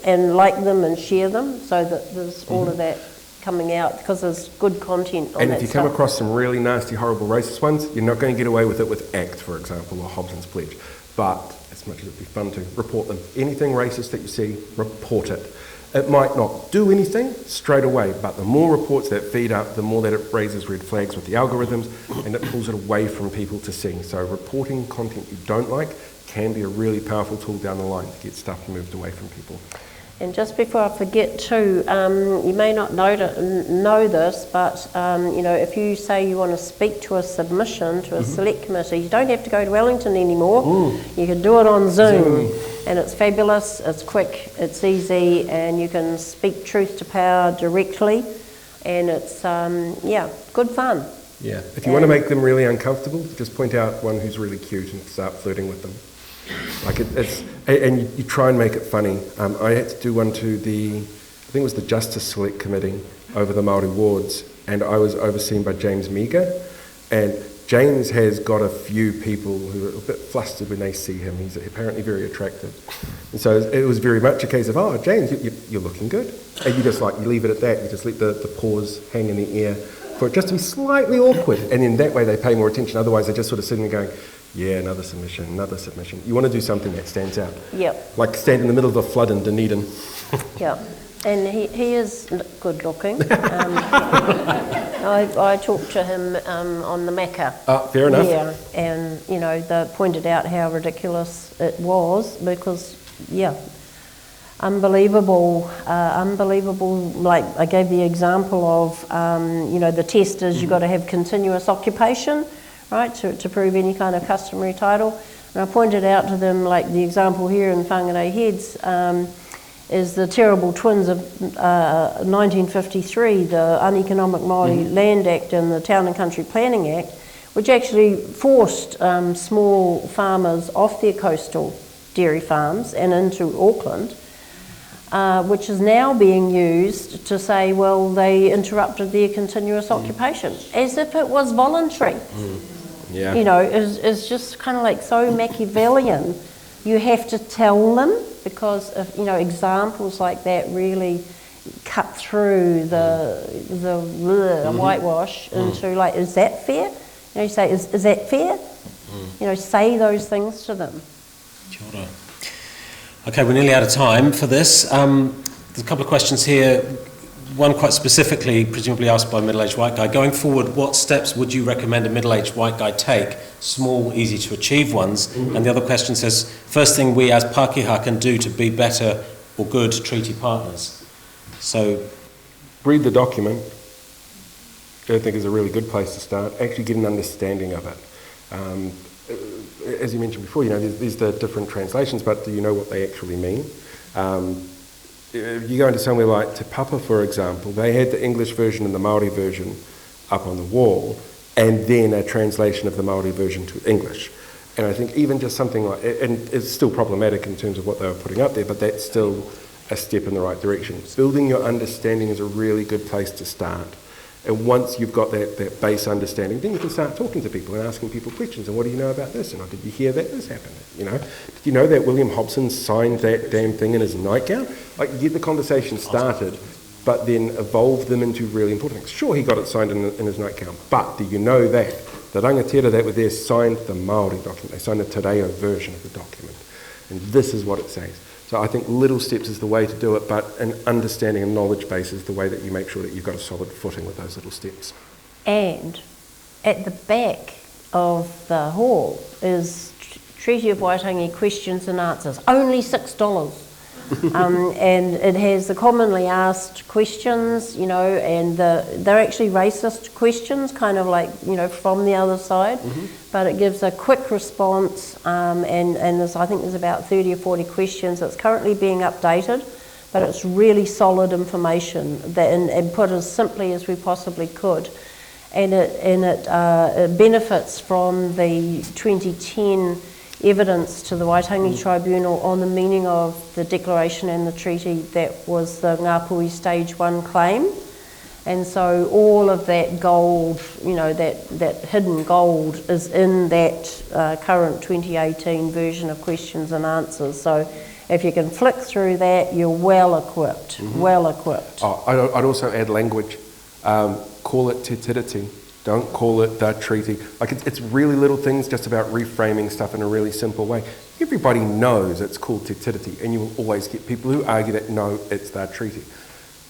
and like them and share them so that there's all of that coming out because there's good content on and that if you stuff. come across some really nasty, horrible racist ones, you're not going to get away with it with ACT, for example, or Hobson's Pledge. But as much as it'd be fun to report them, anything racist that you see, report it. It might not do anything straight away, but the more reports that feed up, the more that it raises red flags with the algorithms and it pulls it away from people to see. So reporting content you don't like can be a really powerful tool down the line to get stuff moved away from people. And just before I forget too, you may not know this, but if you say you want to speak to a submission to a select committee, you don't have to go to Wellington anymore. You can do it on Zoom. And it's fabulous, it's quick, it's easy, and you can speak truth to power directly, and it's, good fun. Yeah, if you want to make them really uncomfortable, just point out one who's really cute and start flirting with them. And you try and make it funny. I had to do one to I think it was the Justice Select Committee over the Māori wards, and I was overseen by James Meagher, and James has got a few people who are a bit flustered when they see him. He's apparently very attractive. And so it was very much a case of, James, you're looking good. And you leave it at that. You just let the pause hang in the air. for it just to be slightly awkward, and in that way they pay more attention. Otherwise they're just sort of sitting there going, yeah, another submission. You want to do something that stands out. Yep. Like stand in the middle of a flood in Dunedin. Yep. And he is good looking. I talked to him on the Macca. Fair enough. Yeah, and they pointed out how ridiculous it was because, unbelievable. Like I gave the example of, the test is you've got to have continuous occupation, right, to prove any kind of customary title. And I pointed out to them, like the example here in Whangarei Heads, is the terrible twins of 1953, the Uneconomic Māori Land Act and the Town and Country Planning Act, which actually forced small farmers off their coastal dairy farms and into Auckland, which is now being used to say, well, they interrupted their continuous occupation, as if it was voluntary. Yeah. It's just kind of like so Machiavellian. You have to tell them, because if, examples like that really cut through the whitewash into like, is that fair? You say, is that fair? Say those things to them. Kia ora. Okay, we're nearly out of time for this. There's a couple of questions here. One quite specifically, presumably asked by a middle-aged white guy. Going forward, what steps would you recommend a middle-aged white guy take? Small, easy to achieve ones. And the other question says, first thing we as Pākehā can do to be better or good treaty partners. So, read the document. I think is a really good place to start. Actually get an understanding of it. As you mentioned before, there's the different translations, but do you know what they actually mean? If you go into somewhere like Te Papa, for example, they had the English version and the Māori version up on the wall, and then a translation of the Māori version to English. And I think even just something like, and it's still problematic in terms of what they were putting up there, but that's still a step in the right direction. Building your understanding is a really good place to start. And once you've got that base understanding, then you can start talking to people and asking people questions. And what do you know about this? And did you hear that this happened? Did you know that William Hobson signed that damn thing in his nightgown? Like, get the conversation started, but then evolve them into really important things. Sure, he got it signed in his nightgown, but do you know that the rangatira that were there signed the Māori document? They signed the Te Reo version of the document. And this is what it says. So I think little steps is the way to do it, but an understanding and knowledge base is the way that you make sure that you've got a solid footing with those little steps. And at the back of the hall is Treaty of Waitangi questions and answers, only $6. And it has the commonly asked questions, and they're actually racist questions, kind of like, from the other side, but it gives a quick response, and I think there's about 30 or 40 questions. It's currently being updated, but it's really solid information and put as simply as we possibly could. And it benefits from the 2010 evidence to the Waitangi Tribunal on the meaning of the declaration and the treaty that was the Ngāpuhi Stage 1 claim. And so all of that gold, that hidden gold is in that current 2018 version of questions and answers. So if you can flick through that, you're well equipped, well equipped. Oh, I'd also add language. Call it te tiriti. Don't call it the treaty. Like it's really little things, just about reframing stuff in a really simple way. Everybody knows it's called te tiriti, and you will always get people who argue that no, it's the treaty.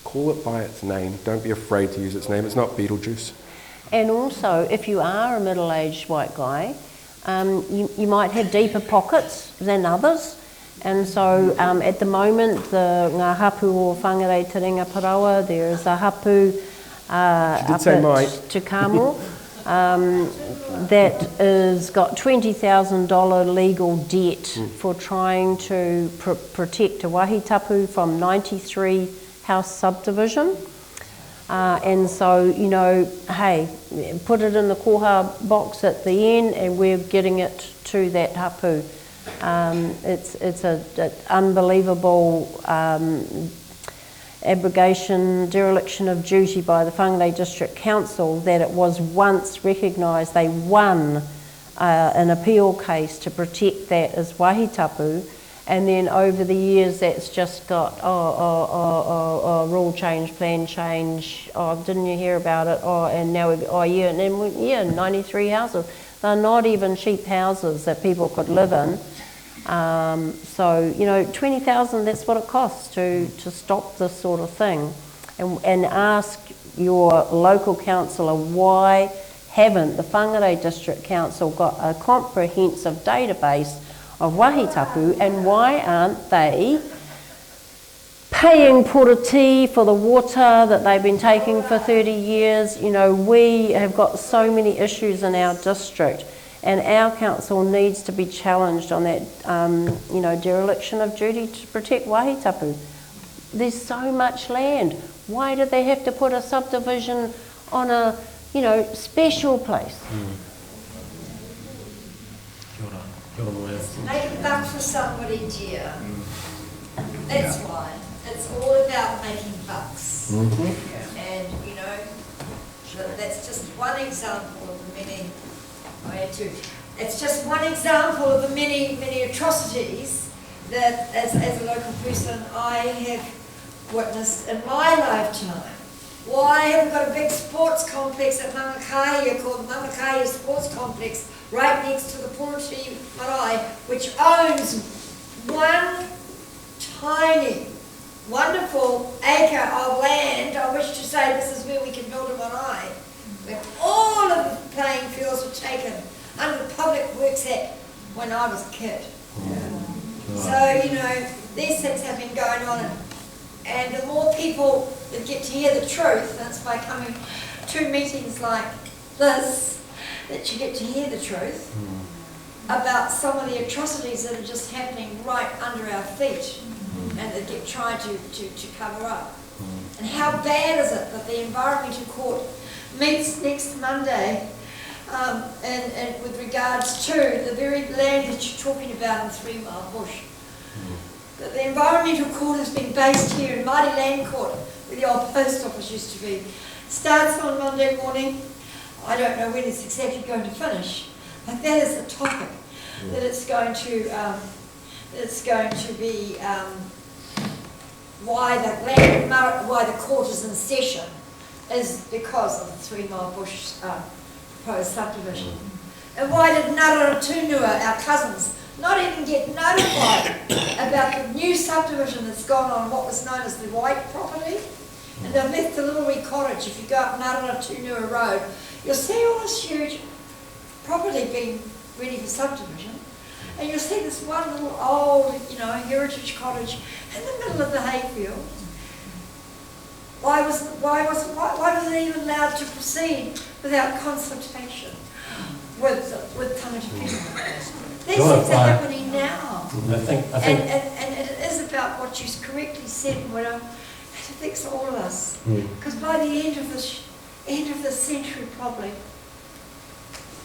Call it by its name. Don't be afraid to use its name. It's not Beetlejuice. And also, if you are a middle-aged white guy, you might have deeper pockets than others. And so at the moment, ngā hapu o Whangarei Te Ringa Parawa, there is a hapu up at Te Kamo that has got $20,000 legal debt for trying to protect a wahitapu from 93 house subdivision. And so, hey, put it in the koha box at the end and we're getting it to that hapu. It's an unbelievable abrogation, dereliction of duty by the Whangarei District Council that it was once recognised. They won an appeal case to protect that as wahitapu, And then over the years, that's just got, rule change, plan change, didn't you hear about it? And now, and then, 93 houses. They're not even cheap houses that people could live in. So, 20,000, that's what it costs to stop this sort of thing. And ask your local councillor, why haven't the Whangārei District Council got a comprehensive database of wahitapu, and why aren't they paying poroti for the water that they've been taking for 30 years? We have got so many issues in our district, and our council needs to be challenged on that, dereliction of duty to protect wahitapu. There's so much land. Why do they have to put a subdivision on a, special place? Make a buck for somebody, dear. That's why. It's all about making bucks. And, that's just one example of the many. It's just one example of the many, many atrocities that, as a local person, I have witnessed in my lifetime. Why haven't got a big sports complex at Māori called Māori Sports Complex right next to the Poroti Marae, which owns one tiny, wonderful acre of land on which to say this is where we can build a marae, where all of the playing fields were taken under the Public Works Act when I was a kid. So, these things have been going on, and the more people that get to hear the truth, that's by coming to meetings like this, that you get to hear the truth about some of the atrocities that are just happening right under our feet and that get tried to cover up. And how bad is it that the Environmental Court meets next Monday and with regards to the very land that you're talking about in 3 Mile Bush. That the Environmental Court has been based here in Māori Land Court, where the old post office used to be. Starts on Monday morning. I don't know when it's exactly going to finish, but that is the topic. That it's going to be why the court is in session is because of the 3 Mile Bush proposed subdivision. And why did Ngāra Tunua, our cousins, not even get notified about the new subdivision that's gone on what was known as the white property? And they've left the little wee cottage. If you go up Ngāra Tunua Road, you'll see all this huge property being ready for subdivision. And you'll see this one little old, heritage cottage in the middle of the hayfield. Why was it even allowed to proceed without consultation with tangata people? These things are happening now. And it is about what you correctly said, and it affects all of us. Because by the end of this century, probably,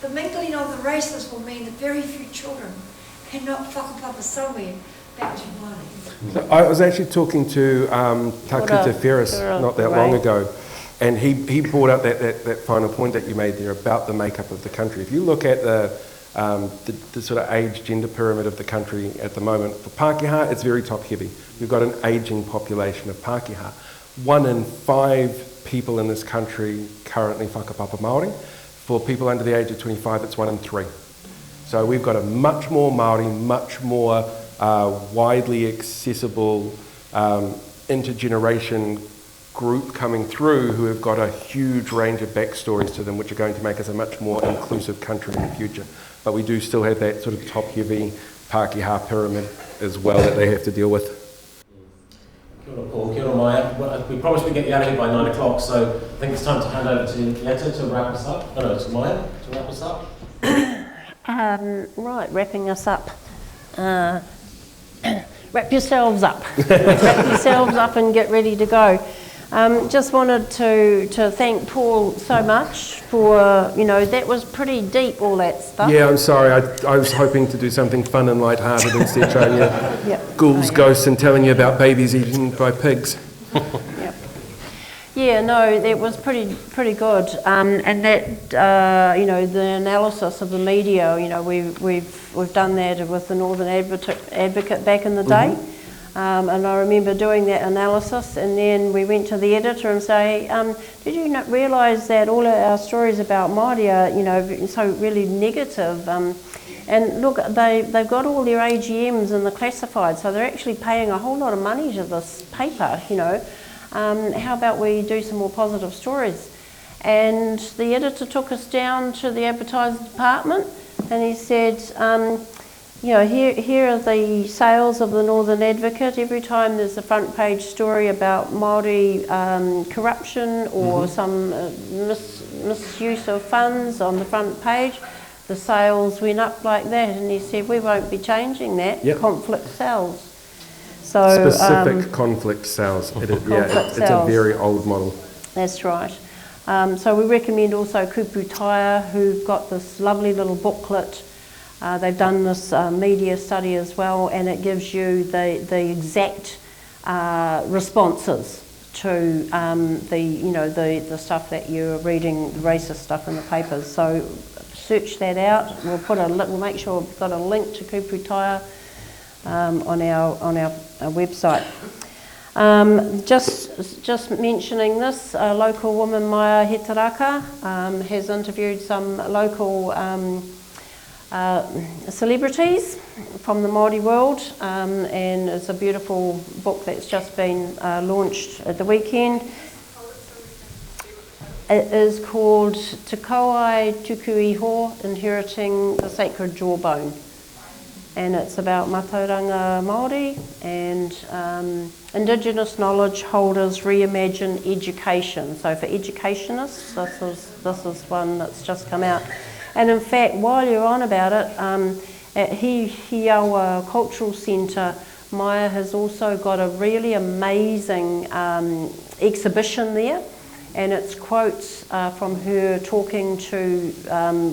the mingling of the races will mean that very few children cannot whakapapa somewhere back to Māori. So I was actually talking to Takuta Ferris not that long ago, and he brought up that final point that you made there about the makeup of the country. If you look at the sort of age gender pyramid of the country at the moment, for Pākehā, it's very top heavy. We've got an ageing population of Pākehā. 1 in 5 people in this country currently whakapapa Māori. For people under the age of 25, it's 1 in 3. So we've got a much more Māori, much more widely accessible intergeneration group coming through who have got a huge range of backstories to them, which are going to make us a much more inclusive country in the future. But we do still have that sort of top-heavy Pākehā pyramid as well that they have to deal with. Kia ora, Paul. Kia ora, Moea. Well, we promised we'd get you out of here by 9 o'clock, so I think it's time to hand over to Yetta to wrap us up. Oh no, to Moea to wrap us up. Right, wrapping us up. Wrap yourselves up. Wrap yourselves up and get ready to go. Just wanted to thank Paul so much for, that was pretty deep, all that stuff. Yeah, I'm sorry. I was hoping to do something fun and light-hearted instead, showing you ghouls, ghosts, and telling you about babies eaten by pigs. Yep. Yeah, no, it was pretty good, and that you know, the analysis of the media. You know, we've done that with the Northern Advocate back in the day, and I remember doing that analysis, and then we went to the editor and say, did you not realise that all of our stories about Māori are, you know, so really negative? And look, they've got all their AGMs in the classified, so they're actually paying a whole lot of money to this paper, you know. How about we do some more positive stories? And the editor took us down to the advertising department, and he said, you know, here are the sales of the Northern Advocate. Every time there's a front page story about Māori corruption or some misuse of funds on the front page, the sales went up like that. And he said, we won't be changing that. Yep. Conflict sells. So, Specific conflict sells. It's a very old model. That's right. So we recommend also Kuputaya, who've got this lovely little booklet. They've done this media study as well, and it gives you the exact responses to the stuff that you're reading, the racist stuff in the papers. So search that out. We'll make sure we've got a link to Kuputaya on our website. Just mentioning this, a local woman, Moea Armstrong, has interviewed some local celebrities from the Māori world, and it's a beautiful book that's just been launched at the weekend. It is called Te Kauai Tuku Iho, Inheriting the Sacred Jawbone. And it's about Mātauranga Māori and Indigenous knowledge holders reimagine education. So for educationists, this is one that's just come out. And in fact, while you're on about it, at Hiawa Cultural Centre, Maya has also got a really amazing exhibition there, and it's quotes from her talking to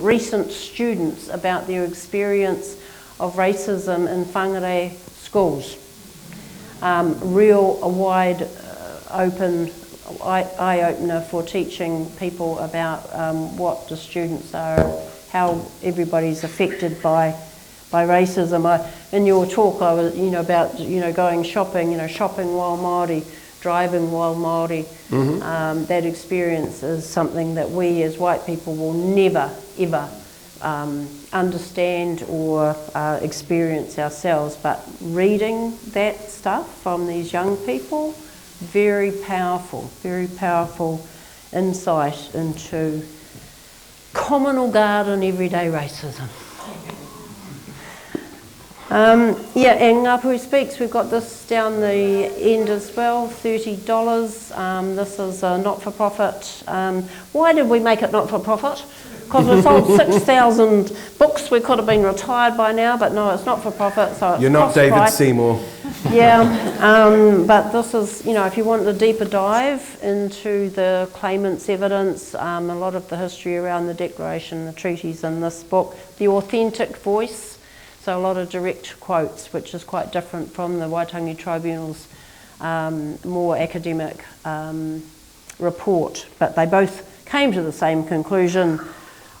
recent students about their experience of racism in Whangārei schools. A wide open eye-opener for teaching people about what the students are, how everybody's affected by racism. In your talk, I was, about going shopping, shopping while Māori, driving while Māori. That experience is something that we as white people will never ever understand or experience ourselves. But reading that stuff from these young people, very powerful insight into communal garden everyday racism. And Ngāpuhi Speaks, we've got this down the end as well, $30. This is a not-for-profit. Why did we make it not-for-profit? Because we sold 6,000 books. We could have been retired by now, but no, it's not-for-profit. So it's You're not David Seymour. Yeah, but this is, if you want a deeper dive into the claimant's evidence, a lot of the history around the Declaration, the treaties in this book, the authentic voice, so a lot of direct quotes, which is quite different from the Waitangi Tribunal's more academic report. But they both came to the same conclusion: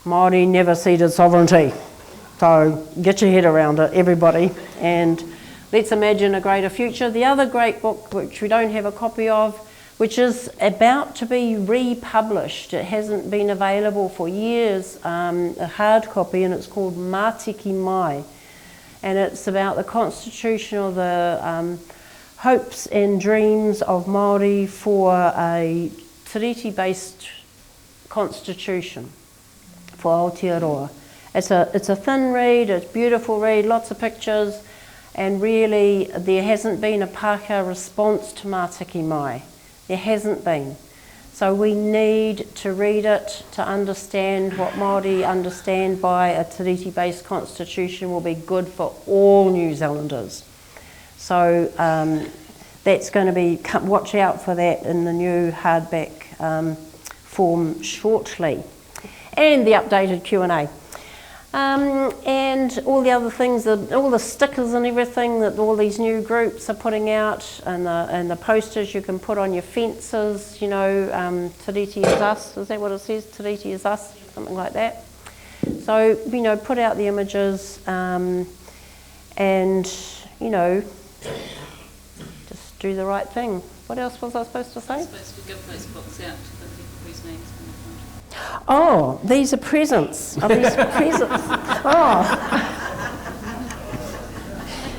Māori never ceded sovereignty. So get your head around it, everybody, and let's imagine a greater future. The other great book, which we don't have a copy of, which is about to be republished, it hasn't been available for years, a hard copy, and it's called Mātiki Mai. And it's about the constitution, or the hopes and dreams of Māori for a tiriti-based constitution for Aotearoa. It's a thin read, it's a beautiful read, lots of pictures, and really there hasn't been a Pākehā response to Mātiki Mai. There hasn't been. So we need to read it to understand what Māori understand by a tiriti-based constitution will be good for all New Zealanders. So that's going to be, watch out for that in the new hardback form shortly. And the updated Q&A. And all the other things, all the stickers and everything that all these new groups are putting out, and the posters you can put on your fences, you know, Tiriti is us, is that what it says? Tiriti is us, something like that. So, you know, put out the images, and, you know, just do the right thing. What else was I supposed to say? You're supposed to give those books out to the people whose names are in the front. Oh, these are presents. Are these presents? Oh.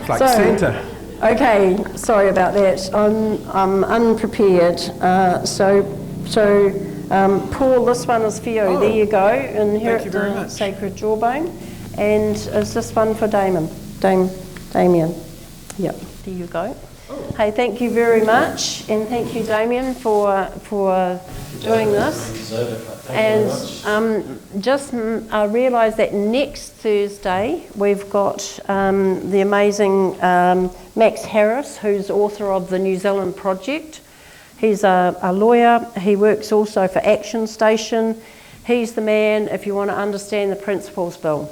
It's like Santa. Okay, sorry about that. I'm unprepared. Paul, this one is for you. Oh, there you go. Inherit thank you very the much. sacred jawbone. And is this one for Damian? Yep, there you go. Oh. Hey, thank you very much, and thank you, Damian, for doing this. And just realise that next Thursday we've got the amazing Max Harris, who's author of the New Zealand Project. He's a lawyer. He works also for Action Station. He's the man if you want to understand the Principles Bill.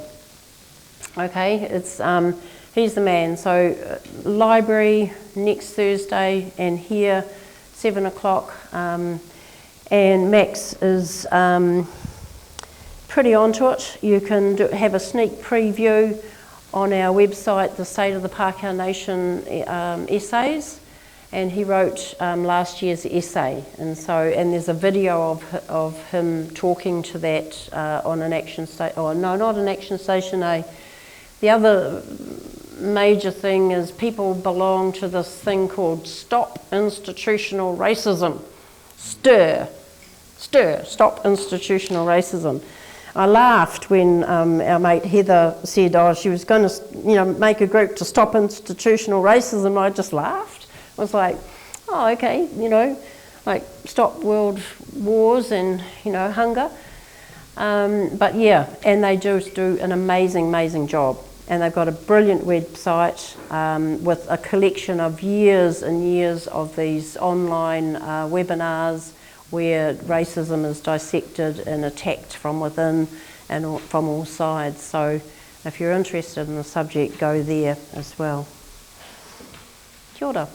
Okay, it's he's the man. So library next Thursday, and here 7 o'clock. And Max is pretty onto it. You can have a sneak preview on our website, the State of the Pākehā Nation essays, and he wrote last year's essay, and there's a video of him talking to that on an action station, or no, not an action station. The other major thing is people belong to this thing called Stop Institutional Racism. Stop Institutional Racism. I laughed when our mate Heather said, she was going to, make a group to stop institutional racism. I just laughed. I was like, okay, like stop world wars and, hunger. But yeah, and they just do an amazing job. And they've got a brilliant website with a collection of years and years of these online webinars where racism is dissected and attacked from within and from all sides. So if you're interested in the subject, go there as well. Kia ora.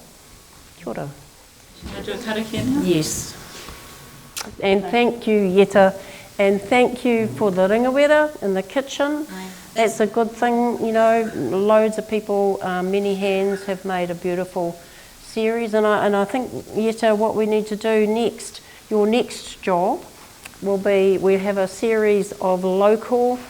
Kia ora. Should I do a karakia now? Yes. And thank you, Yeta. And thank you for the ringawera in the kitchen. Aye. That's a good thing, loads of people, many hands have made a beautiful series. And I think, Yeta, what we need to do next, your next job will be, we have a series of local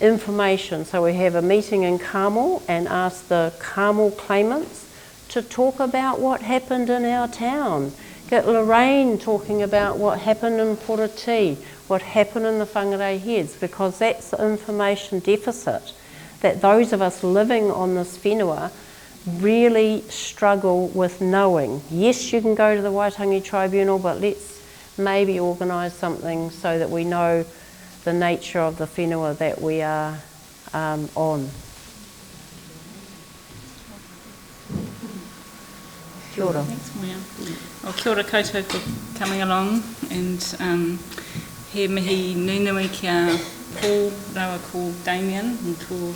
information. So we have a meeting in Carmel and ask the Carmel claimants to talk about what happened in our town. Get Lorraine talking about what happened in Poroti, what happened in the Whangārei Heads, because that's the information deficit that those of us living on this whenua really struggle with knowing. Yes, you can go to the Waitangi Tribunal, but let's maybe organise something so that we know the nature of the whenua that we are on. Kia ora. Thanks, Moea. Well, kia ora koutou for coming along, and he mihi nunui kia Paul rawa ko Damian, mo tō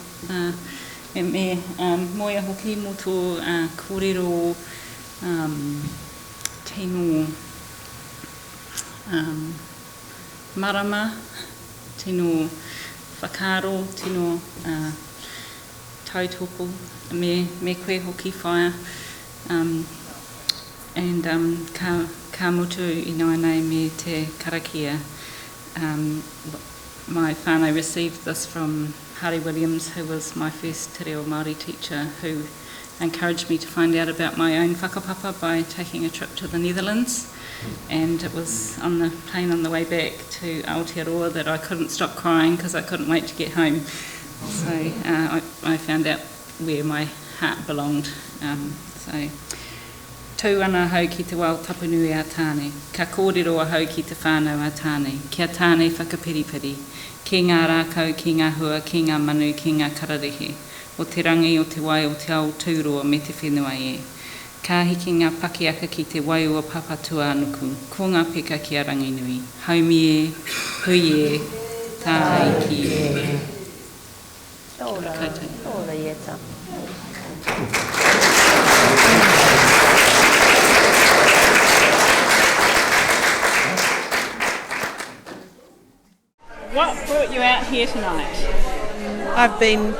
me Moea hoki mo tō kōrero tino marama, tino whakaro, tino tautoko, me koe hoki whaia. And ka mutu I noa nei me te karakia. My whānau received this from Harry Williams, who was my first te reo Māori teacher, who encouraged me to find out about my own whakapapa by taking a trip to the Netherlands. And it was on the plane on the way back to Aotearoa that I couldn't stop crying because I couldn't wait to get home. So I found out where my heart belonged. Tau ana hau ki te wao tapunui a tāne, ka kōrero a hau ki te whānau a tāne, kia tāne whakapiripiri, ki ngā rākau, ki ngā hua, ki ngā manu, ki ngā kararehe, o te rangi o te wai o te ao tūroa me te whenua e. Ka hiki ngā pakiaka ki te wai o papatua anuku, ko ngā peka ki a rangi nui, haumi e, hui e, tā iki e. Ora, ora ieta. What brought you out here tonight? I've been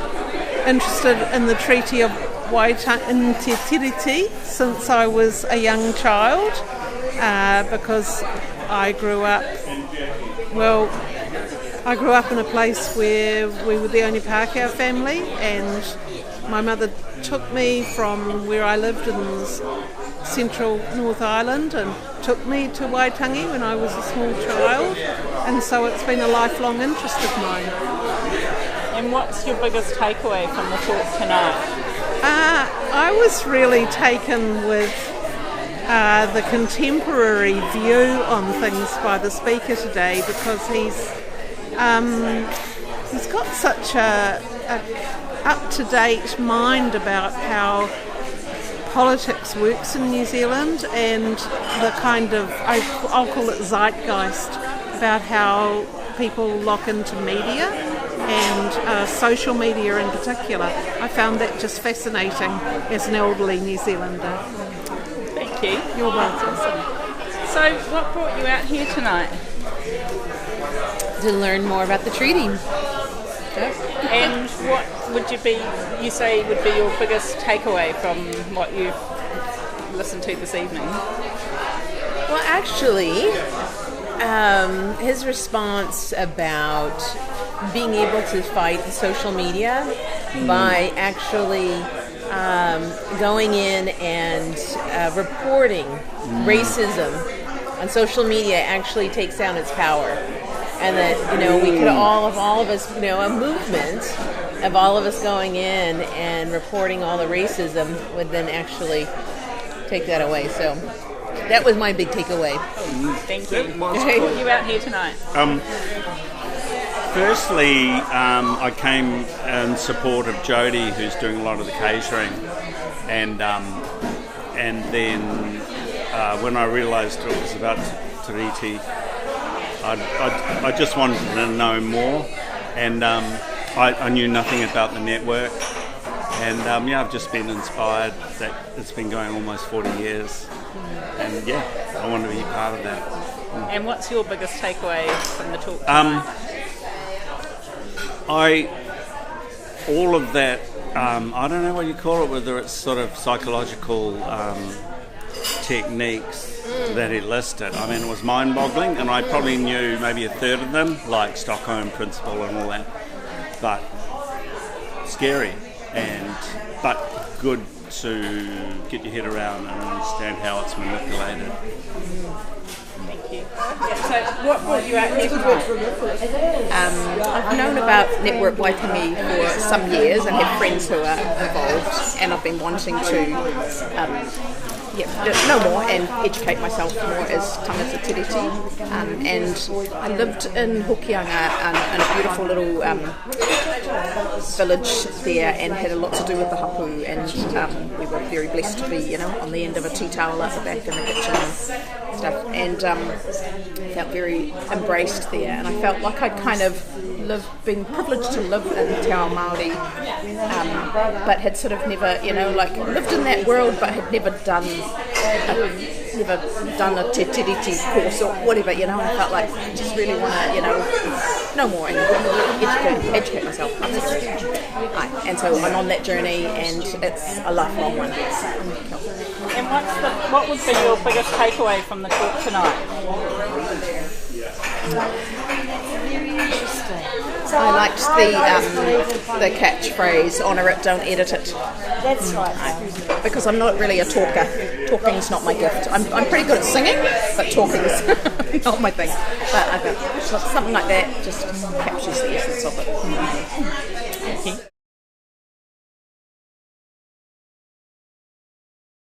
interested in the Treaty of Waitangi since I was a young child, because I grew up in a place where we were the only Pākehā family, and my mother took me from where I lived in central North Island and took me to Waitangi when I was a small child, and so it's been a lifelong interest of mine. And what's your biggest takeaway from the talk tonight? I was really taken with the contemporary view on things by the speaker today, because he's got such a up-to-date mind about how politics works in New Zealand, and the kind of, I'll call it zeitgeist, about how people lock into media, and social media in particular. I found that just fascinating as an elderly New Zealander. Thank you. You're welcome. So, what brought you out here tonight? To learn more about the treaty. And what would you say would be your biggest takeaway from what you've listened to this evening? Well, actually, his response about being able to fight social media by actually going in and reporting racism on social media actually takes down its power. And that, we could all of us, a movement of all of us going in and reporting all the racism would then actually take that away. So that was my big takeaway. Thank you. What brought you out here tonight? Firstly, I came in support of Jodie, who's doing a lot of the catering, and then when I realised it was about Tiriti, I just wanted to know more, and I knew nothing about the network, and I've just been inspired that it's been going almost 40 years, and I want to be part of that. And what's your biggest takeaway from the talk tonight? All of that, I don't know what you call it, whether it's sort of psychological techniques that he listed. I mean, it was mind-boggling, and I probably knew maybe a third of them, like Stockholm Principle and all that, but scary, but good to get your head around and understand how it's manipulated. Thank you. So, what brought you out here tonight? I've known about Network Waitangi for some years and have friends who are involved, and I've been wanting to know more and educate myself more as tangata tiriti. And I lived in Hokianga in a beautiful little village there, and had a lot to do with the hapu, and we were very blessed to be, on the end of a tea towel at the back in the kitchen and stuff, and felt very embraced there, and I felt like I'd kind of been privileged to live in Te Ao Māori, but had sort of never, lived in that world, but had never done a te tiriti course or whatever, and I felt like I just really want to, know more and educate myself. And so I'm on that journey, and it's a lifelong one. And what would be your biggest takeaway from the talk tonight? I liked the catchphrase, honour it, don't edit it. That's right. Because I'm not really a talker. Talking's not my gift. I'm pretty good at singing, but talking's not my thing. But I thought something like that just captures the essence of it. Thank you.